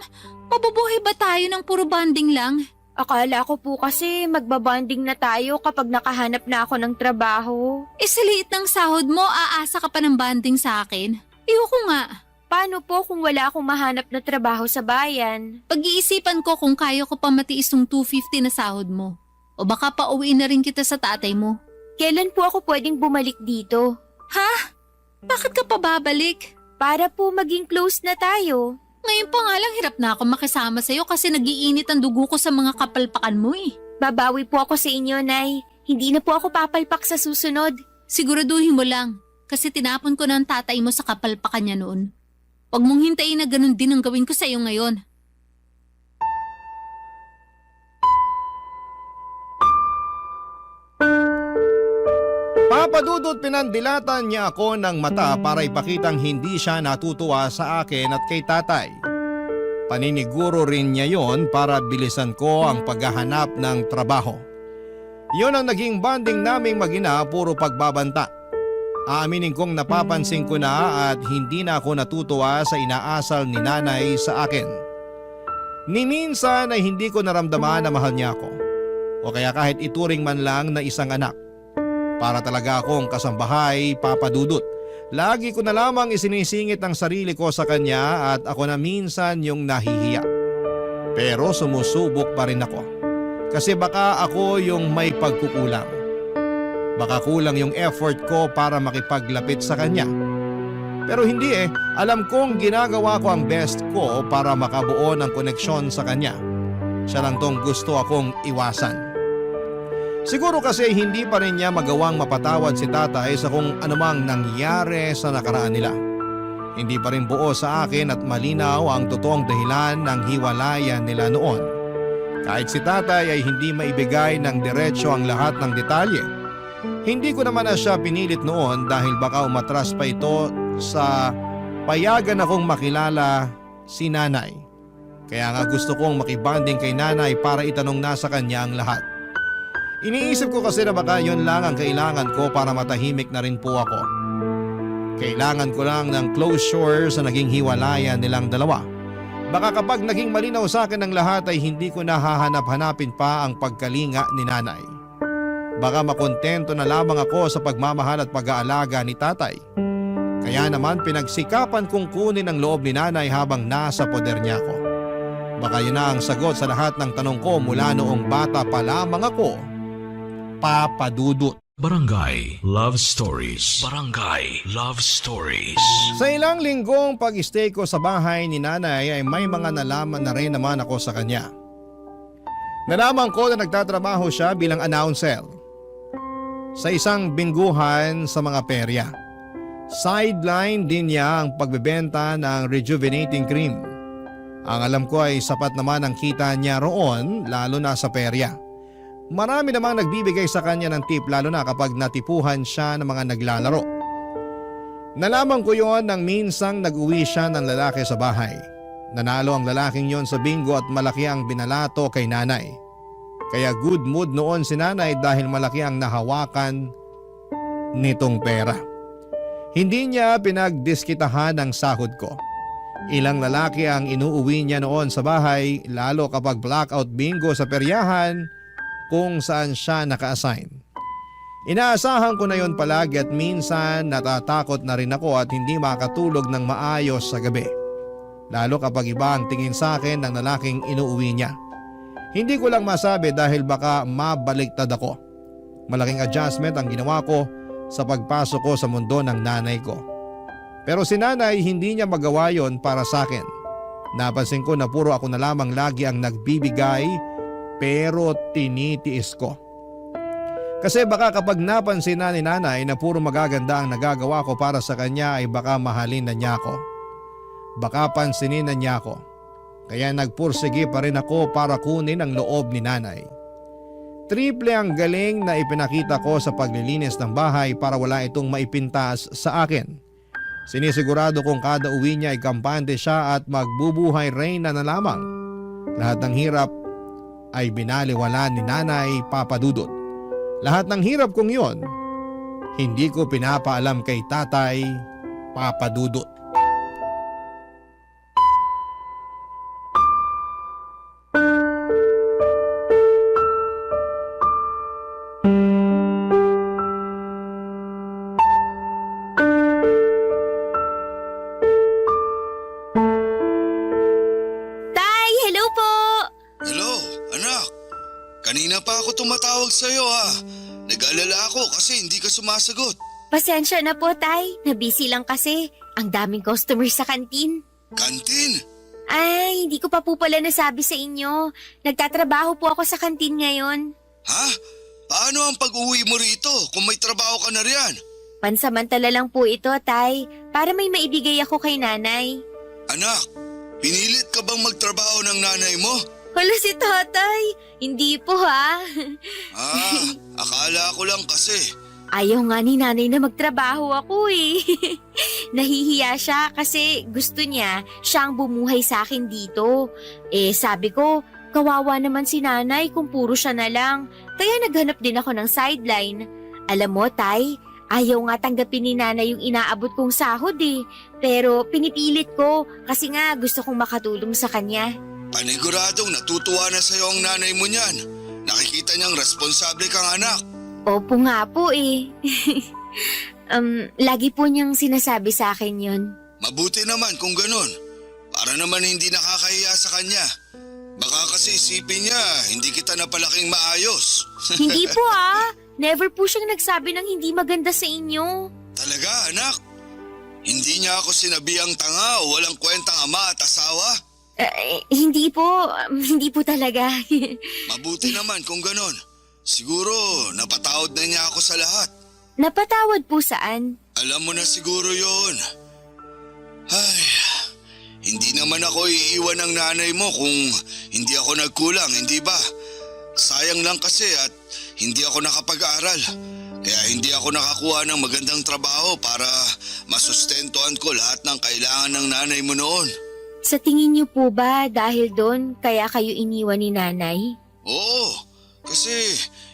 S10: Mabubuhay ba tayo ng puro banding lang?
S9: Akala ko po kasi magbabonding na tayo kapag nakahanap na ako ng trabaho.
S10: Sa liit ng sahod mo, aasa ka pa ng banding sa akin? Ayoko nga.
S9: Paano po kung wala akong mahanap na trabaho sa bayan?
S10: Pag-iisipan ko kung kaya ko pa matiis ng 250 na sahod mo. O baka pauwiin na rin kita sa tatay mo.
S9: Kailan po ako pwedeng bumalik dito?
S10: Ha? Bakit ka pa babalik?
S9: Para po maging close na tayo.
S10: Ngayon pa nga lang hirap na ako makisama sa'yo kasi nagiinit ang dugo ko sa mga kapalpakan mo eh.
S9: Babawi po ako sa inyo, Nay. Hindi na po ako papalpak sa susunod.
S10: Siguraduhin mo lang kasi tinapon ko na ang tatay mo sa kapalpakan niya noon. Huwag mong hintayin na ganun din ang gawin ko sa'yo ngayon.
S3: Papadudot pinandilatan niya ako ng mata para ipakitang hindi siya natutuwa sa akin at kay tatay. Paniniguro rin niya yon para bilisan ko ang paghahanap ng trabaho. Yon ang naging bonding naming mag-ina, puro pagbabanta. Aaminin kong napapansin ko na at hindi na ako natutuwa sa inaasal ni nanay sa akin. Ni minsan ay hindi ko naramdaman na mahal niya ako. O kaya kahit ituring man lang na isang anak. Para talaga akong kasambahay, Papa Dudut. Lagi ko na lamang isinisingit ang sarili ko sa kanya at ako na minsan yung nahihiya. Pero sumusubok pa rin ako. Kasi baka ako yung may pagkukulang. Baka kulang yung effort ko para makipaglapit sa kanya. Pero hindi alam kong ginagawa ko ang best ko para makabuo ng koneksyon sa kanya. Siya lang tong gusto akong iwasan. Siguro kasi hindi pa rin niya magawang mapatawad si tatay sa kung anumang nangyari sa nakaraan nila. Hindi pa rin buo sa akin at malinaw ang totoong dahilan ng hiwalayan nila noon. Kahit si tatay ay hindi maibigay ng diretsyo ang lahat ng detalye. Hindi ko naman na siya pinilit noon dahil baka umatras pa ito sa payagan akong makilala si nanay. Kaya nga gusto kong makibanding kay nanay para itanong na sa kanya ang lahat. Iniisip ko kasi na baka yon lang ang kailangan ko para matahimik na rin po ako. Kailangan ko lang ng closure sa naging hiwalayan nilang dalawa. Baka kapag naging malinaw sa akin ang lahat ay hindi ko nahahanap-hanapin pa ang pagkalinga ni nanay. Baka makontento na lamang ako sa pagmamahal at pag-aalaga ni tatay. Kaya naman pinagsikapan kong kunin ang loob ni nanay habang nasa poder niya ako. Baka yun na ang sagot sa lahat ng tanong ko mula noong bata pa lamang ako. Papa Dudut.
S1: Barangay Love Stories. Barangay Love Stories.
S3: Sa ilang linggong pag-stay ko sa bahay ni nanay ay may mga nalaman na rin naman ako sa kanya. Nalaman ko na nagtatrabaho siya bilang announcer sa isang bingguhan sa mga perya. Sideline din niya ang pagbebenta ng rejuvenating cream. Ang alam ko ay sapat naman ang kita niya roon lalo na sa perya. Marami namang nagbibigay sa kanya ng tip lalo na kapag natipuhan siya ng mga naglalaro. Nalaman ko yon nang minsang nag-uwi siya ng lalaki sa bahay. Nanalo ang lalaking yon sa bingo at malaki ang binalato kay nanay. Kaya good mood noon si nanay dahil malaki ang nahawakan nitong pera. Hindi niya pinagdiskitahan ang sahod ko. Ilang lalaki ang inuuwi niya noon sa bahay lalo kapag blackout bingo sa peryahan kung saan siya naka-assign. Inaasahan ko na yon palagi at minsan natatakot na rin ako at hindi makatulog ng maayos sa gabi. Lalo kapag iba ang tingin sa akin ng lalaking inuuwi niya. Hindi ko lang masabi dahil baka mabaliktad ako. Malaking adjustment ang ginawa ko sa pagpasok ko sa mundo ng nanay ko. Pero si nanay hindi niya magawa yon para sa akin. Napansin ko na puro ako na lamang lagi ang nagbibigay pero tinitiis ko. Kasi baka kapag napansin na ni nanay na puro magaganda ang nagagawa ko para sa kanya ay baka mahalin na niya ako. Baka pansinin na niya ako. Kaya nagpursige pa rin ako para kunin ang loob ni nanay. Triple ang galing na ipinakita ko sa paglilinis ng bahay para wala itong maipintas sa akin. Sinisigurado kong kada uwi niya ay kampante siya at magbubuhay reyna na lamang. Lahat ng hirap ay binaliwala ni nanay Papa Dudut. Lahat ng hirap kong yon, hindi ko pinapaalam kay tatay Papa Dudut.
S9: Tay, hello po!
S8: Hello, anak. Kanina pa ako tumatawag sa'yo ha. Nag-alala ako kasi hindi ka sumasagot.
S9: Pasensya na po, Tay. Nabisi lang kasi. Ang daming customer sa kantin.
S8: Kantin?
S9: Ay, hindi ko pa po pala nasabi sa inyo. Nagtatrabaho po ako sa kantin ngayon.
S8: Ha? Paano ang pag-uwi mo rito kung may trabaho ka na riyan?
S9: Pansamantala lang po ito, Tay. Para may maibigay ako kay nanay.
S8: Anak, pinilit ka bang magtrabaho ng nanay mo?
S9: Hala si tatay. Hindi po ha.
S8: Akala ko lang kasi.
S9: Ayaw nga ni nanay na magtrabaho ako eh. Nahihiya siya kasi gusto niya siyang bumuhay sa akin dito. Sabi ko, kawawa naman si nanay kung puro siya na lang. Kaya naghanap din ako ng sideline. Alam mo, Tay, ayaw nga tanggapin ni nanay yung inaabot kong sahod eh. Pero pinipilit ko kasi nga gusto kong makatulong sa kanya.
S8: Paniguradong natutuwa na sa'yo ang nanay mo niyan. Nakikita niyang responsable kang anak.
S9: Opo nga po eh. Lagi po niyang sinasabi sa akin yun.
S8: Mabuti naman kung ganun. Para naman hindi nakakahiya sa kanya. Baka kasi isipin niya, hindi kita napalaking maayos.
S9: Hindi po ah. Never po siyang nagsabi ng hindi maganda sa inyo.
S8: Talaga, anak? Hindi niya ako sinabihang tanga o walang kwentang ama at asawa?
S9: Hindi po talaga.
S8: Mabuti naman kung ganon. Siguro napatawad na niya ako sa lahat.
S9: Napatawad po saan?
S8: Alam mo na siguro yon. Ay, hindi naman ako iiwan ng nanay mo kung hindi ako nagkulang, hindi ba? Sayang lang kasi at hindi ako nakapag-aral. Kaya hindi ako nakakuha ng magandang trabaho para masustentuhan ko lahat ng kailangan ng nanay mo noon.
S9: Sa tingin niyo po ba dahil doon kaya kayo iniwan ni nanay?
S8: Oo, kasi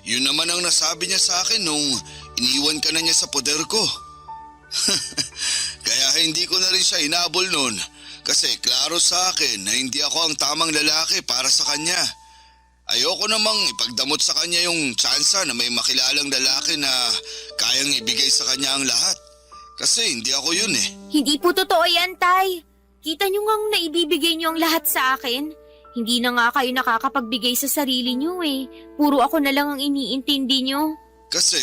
S8: yun naman ang nasabi niya sa akin nung iniwan ka na niya sa poder ko. Kaya hindi ko na rin siya hinabol noon kasi klaro sa akin na hindi ako ang tamang lalaki para sa kanya. Ayoko namang ipagdamot sa kanya yung tsansa na may makilalang lalaki na kayang ibigay sa kanya ang lahat. Kasi hindi ako yun eh.
S9: Hindi po totoo yan, Tay. Kita niyo ngang naibibigay niyo ang lahat sa akin. Hindi na nga kayo nakakapagbigay sa sarili niyo eh. Puro ako na lang ang iniintindi niyo.
S8: Kasi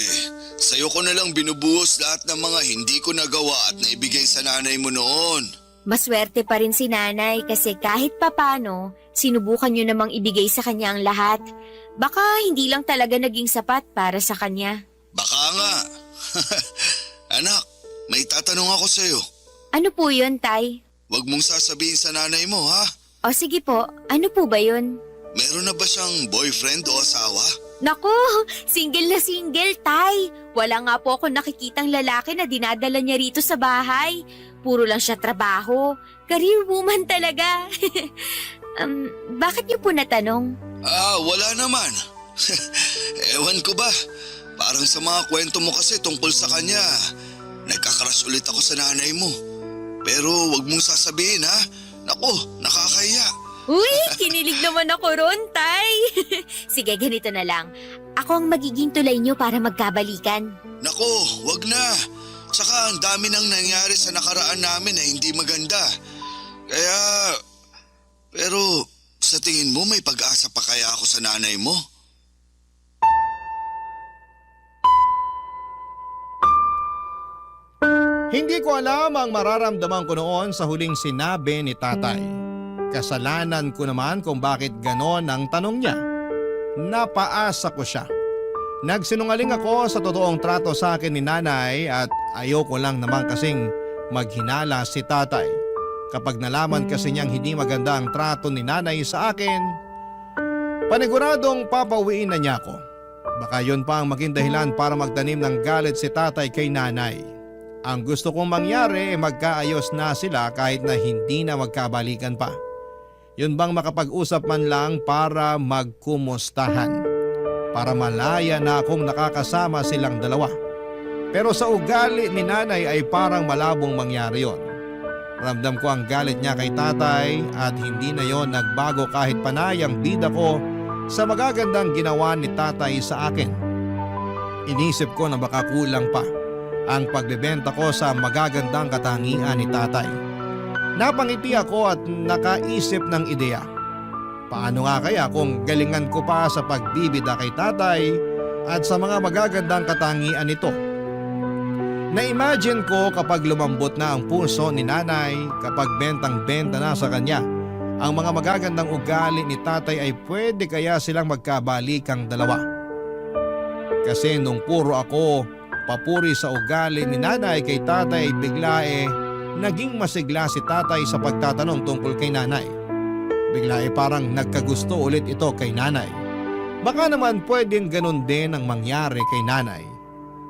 S8: sa'yo ko na lang binubuhos lahat ng mga hindi ko nagawa at naibigay sa nanay mo noon.
S9: Maswerte pa rin si nanay kasi kahit papano, sinubukan niyo namang ibigay sa kanya ang lahat. Baka hindi lang talaga naging sapat para sa kanya.
S8: Baka nga. Anak, may tatanong ako sa'yo.
S9: Ano po yun, Tay?
S8: Huwag mong sasabihin sa nanay mo ha.
S9: O sige po, ano po ba yun?
S8: Meron na ba siyang boyfriend o asawa?
S9: Naku, single na single, Tay. Wala nga po ako nakikitang lalaki na dinadala niya rito sa bahay. Puro lang siya trabaho. Career woman talaga. Bakit niyo po natanong?
S8: Wala naman. Ewan ko ba? Parang sa mga kwento mo kasi tungkol sa kanya, nagkakrush ulit ako sa nanay mo. Pero wag mong sasabihin ha. Naku, nakakahiya.
S9: Uy, kinilig naman ako ron, Tay. Sige, ganito na lang. Ako ang magiging tulay niyo para magkabalikan.
S8: Naku, wag na. Tsaka ang dami nang nangyari sa nakaraan namin na hindi maganda. Kaya, pero sa tingin mo may pag-asa pa kaya ako sa nanay mo?
S3: Hindi ko alam ang mararamdaman ko noon sa huling sinabi ni tatay. Kasalanan ko naman kung bakit ganon ang tanong niya. Napaasa ko siya. Nagsinungaling ako sa totoong trato sa akin ni nanay at ayoko lang naman kasing maghinala si tatay. Kapag nalaman kasi niyang hindi maganda ang trato ni nanay sa akin, paniguradong papauwiin na niya ako. Baka yun pa ang maging dahilan para magtanim ng galit si tatay kay nanay. Ang gusto kong mangyari ay magkaayos na sila kahit na hindi na magkabalikan pa. Yun bang makapag-usap man lang para magkumustahan. Para malaya na akong nakakasama silang dalawa. Pero sa ugali ni nanay ay parang malabong mangyari yon. Ramdam ko ang galit niya kay tatay at hindi na yon nagbago kahit panay ang bida ko sa magagandang ginawa ni tatay sa akin. Inisip ko na baka kulang pa ang pagbebenta ko sa magagandang katangian ni tatay. Napangiti ako at nakaisip ng ideya. Paano nga kaya kung galingan ko pa sa pagbibida kay tatay at sa mga magagandang katangian nito? Na-imagine ko kapag lumambot na ang puso ni nanay, kapag bentang-benta na sa kanya ang mga magagandang ugali ni tatay ay pwede kaya silang magkabalikang dalawa. Kasi nung puro ako papuri sa ugali ni nanay kay tatay, bigla naging masigla si tatay sa pagtatanong tungkol kay nanay. Bigla parang nagkagusto ulit ito kay nanay. Baka naman pwedeng ganun din ang mangyari kay nanay.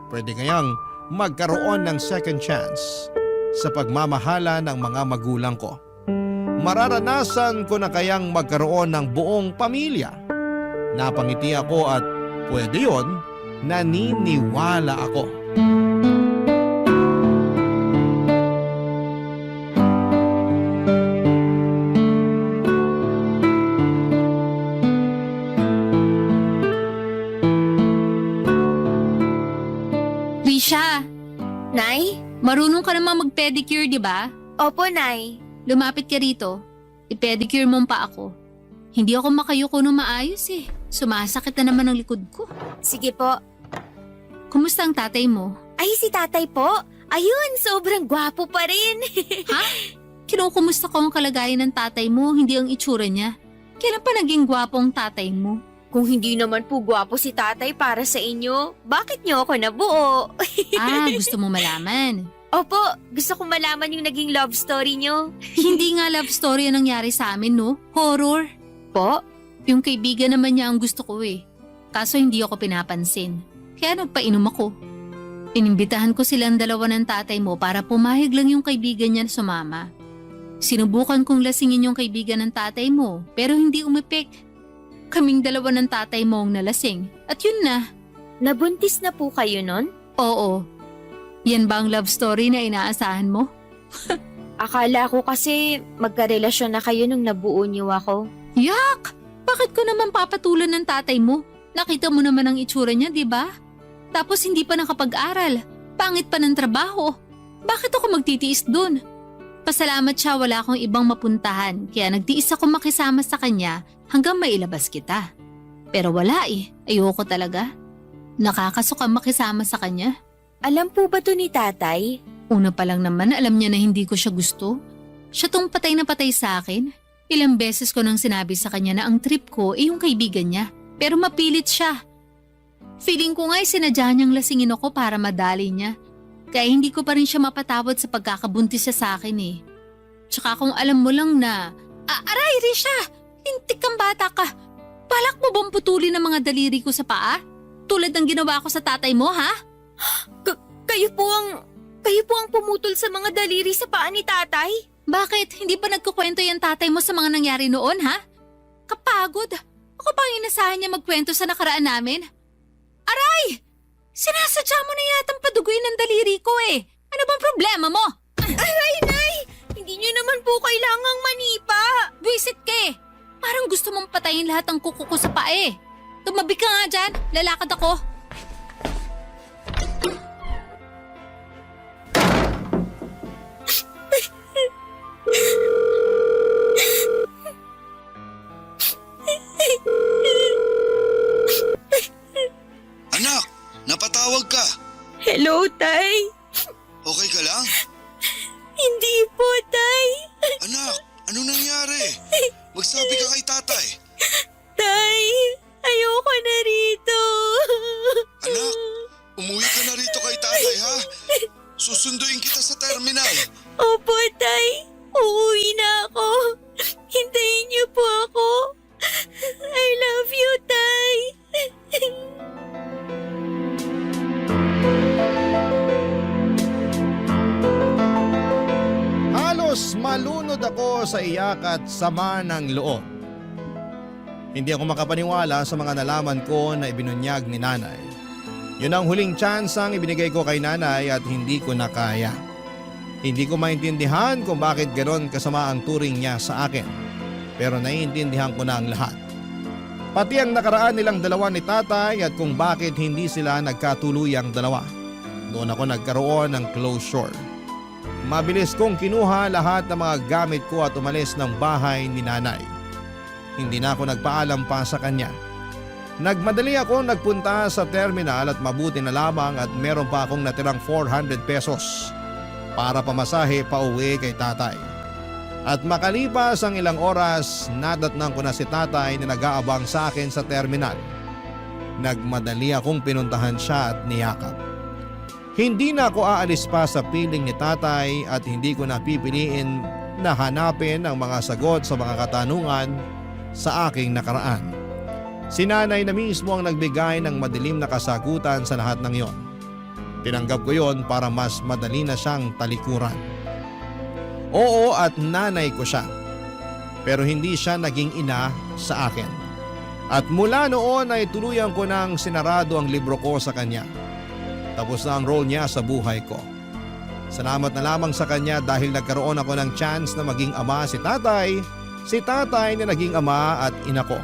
S3: Pwede kayang magkaroon ng second chance sa pagmamahala ng mga magulang ko. Mararanasan ko na kayang magkaroon ng buong pamilya. Napangiti ako at pwede yon, naniniwala ako.
S10: Risha,
S9: Nay?
S10: marunong ka naman mag-pedicure, di ba?
S9: Opo, Nay.
S10: Lumapit ka rito. I-pedicure mo pa ako. Hindi ako makayuko ng maayos eh. Sumasakit na naman ang likod ko.
S9: Sige po.
S10: Kumusta ang tatay mo?
S9: Ay, si tatay po. Ayun, sobrang gwapo pa rin.
S10: Ha? Kinukumusta ko ang kalagayan ng tatay mo, hindi ang itsura niya. Kailan pa naging gwapo ang tatay mo?
S9: Kung hindi naman po gwapo si tatay para sa inyo, bakit niyo ako nabuo?
S10: Gusto mo malaman?
S9: Opo, gusto kong malaman yung naging love story niyo.
S10: Hindi nga love story ang nangyari sa amin, no? Horror.
S9: Po?
S10: Yung kaibigan naman niya ang gusto ko eh. Kaso hindi ako pinapansin. Kaya nagpainom ako. Inimbitahan ko silang dalawa ng tatay mo para pumahig lang yung kaibigan niya na sumama. Sinubukan kong lasingin yung kaibigan ng tatay mo pero hindi umipik. Kaming dalawa ng tatay mo ang nalasing at yun na.
S9: Nabuntis na po kayo nun?
S10: Oo. Yan ba ang love story na inaasahan mo?
S9: Akala ko kasi magkarelasyon na kayo nung nabuo niyo ako.
S10: Yak! Bakit ko naman papatulan ng tatay mo? Nakita mo naman ang itsura niya, di ba? Tapos hindi pa nakapag-aral. Pangit pa ng trabaho. Bakit ako magtitiis dun? Pasalamat siya wala akong ibang mapuntahan kaya nagtiis ako makisama sa kanya hanggang mailabas kita. Pero wala eh. Ayoko talaga. Nakakasuka makisama sa kanya.
S9: Alam po ba to ni tatay?
S10: Una pa lang naman alam niya na hindi ko siya gusto. Siya tong patay na patay sa akin. Ilang beses ko nang sinabi sa kanya na ang trip ko ay yung kaibigan niya. Pero mapilit siya. Feeling ko nga'y sinadya niyang lasingin ako para madali niya. Kaya hindi ko pa rin siya mapatawad sa pagkakabuntis siya sa akin eh. Tsaka kung alam mo lang na, aray Risha! Lintik kang bata ka! Balak mo bang putulin ang mga daliri ko sa paa? Tulad ng ginawa ko sa tatay mo ha?
S9: Kayo po ang pumutol sa mga daliri sa paa ni tatay?
S10: Bakit? Hindi ba nagkukwento yung tatay mo sa mga nangyari noon ha? Kapagod! Ako pa ang inasahan niya magkwento sa nakaraan namin? Aray! Sinasadya mo na yatang paduguin ng daliri ko eh. Ano bang problema mo?
S9: Aray, Nay! Hindi niyo naman po kailangang manipa.
S10: Buisit ka eh. Parang gusto mong patayin lahat ng kuko ko sa paa eh. Tumabi ka nga dyan. Lalakad ako.
S8: Anak, napatawag ka.
S9: Hello, Tay.
S8: Okay ka lang?
S9: Hindi po, Tay.
S8: Anak, ano nangyari? Magsabi ka kay tatay.
S9: Tay, ayoko na rito.
S8: Anak, umuwi ka na rito kay tatay ha? Susunduin kita sa terminal.
S9: Opo, Tay. Uuwi na ako. Hintayin niyo po ako. I love you, Tay.
S3: Halos malunod ako sa iyak at sama ng loob. Hindi ako makapaniwala sa mga nalaman ko na ibinunyag ni nanay. Yun ang huling tsansang ibinigay ko kay nanay at hindi ko na kaya. Hindi ko maintindihan kung bakit ganon kasama ang turing niya sa akin. Pero naiintindihan ko na ang lahat. Pati ang nakaraan nilang dalawa ni tatay at kung bakit hindi sila nagkatuluyang dalawa. Doon ako nagkaroon ng closure. Mabilis kong kinuha lahat ng mga gamit ko at umalis ng bahay ni nanay. Hindi na ako nagpaalam pa sa kanya. Nagmadali ako nagpunta sa terminal at mabuti na lamang at meron pa akong natirang 400 pesos para pamasahe pa uwi kay tatay. At makalipas ang ilang oras, nadatnang ko na si tatay na nag-aabang sa akin sa terminal. Nagmadali akong pinuntahan siya at niyakap. Hindi na ako aalis pa sa piling ni tatay at hindi ko na pipiliin na hanapin ang mga sagot sa mga katanungan sa aking nakaraan. Si nanay na mismo ang nagbigay ng madilim na kasagutan sa lahat ng yon. Tinanggap ko yon para mas madali na siyang talikuran. Oo at nanay ko siya. Pero hindi siya naging ina sa akin. At mula noon ay tuluyan ko nang sinarado ang libro ko sa kanya. Tapos na ang role niya sa buhay ko. Salamat na lamang sa kanya dahil nagkaroon ako ng chance na maging ama si tatay na naging ama at ina ko.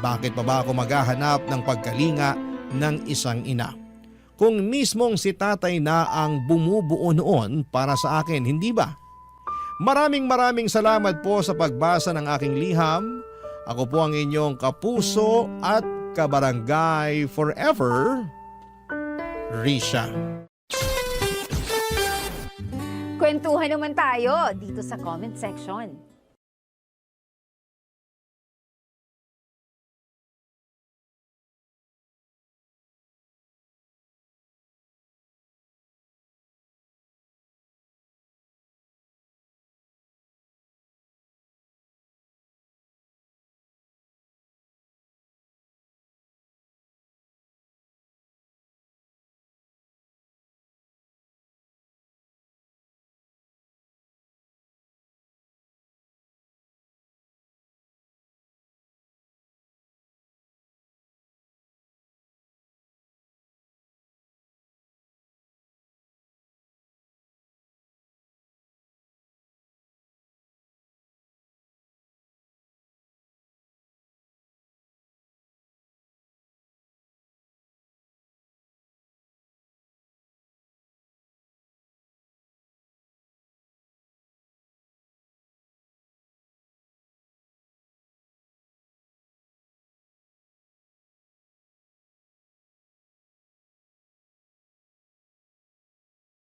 S3: Bakit pa ba ako maghahanap ng pagkalinga ng isang ina? Kung mismong si tatay na ang bumubuo noon para sa akin, hindi ba? Maraming salamat po sa pagbasa ng aking liham. Ako po ang inyong kapuso at kabarangay forever, Risha.
S7: Kwentuhan naman tayo dito sa comment section.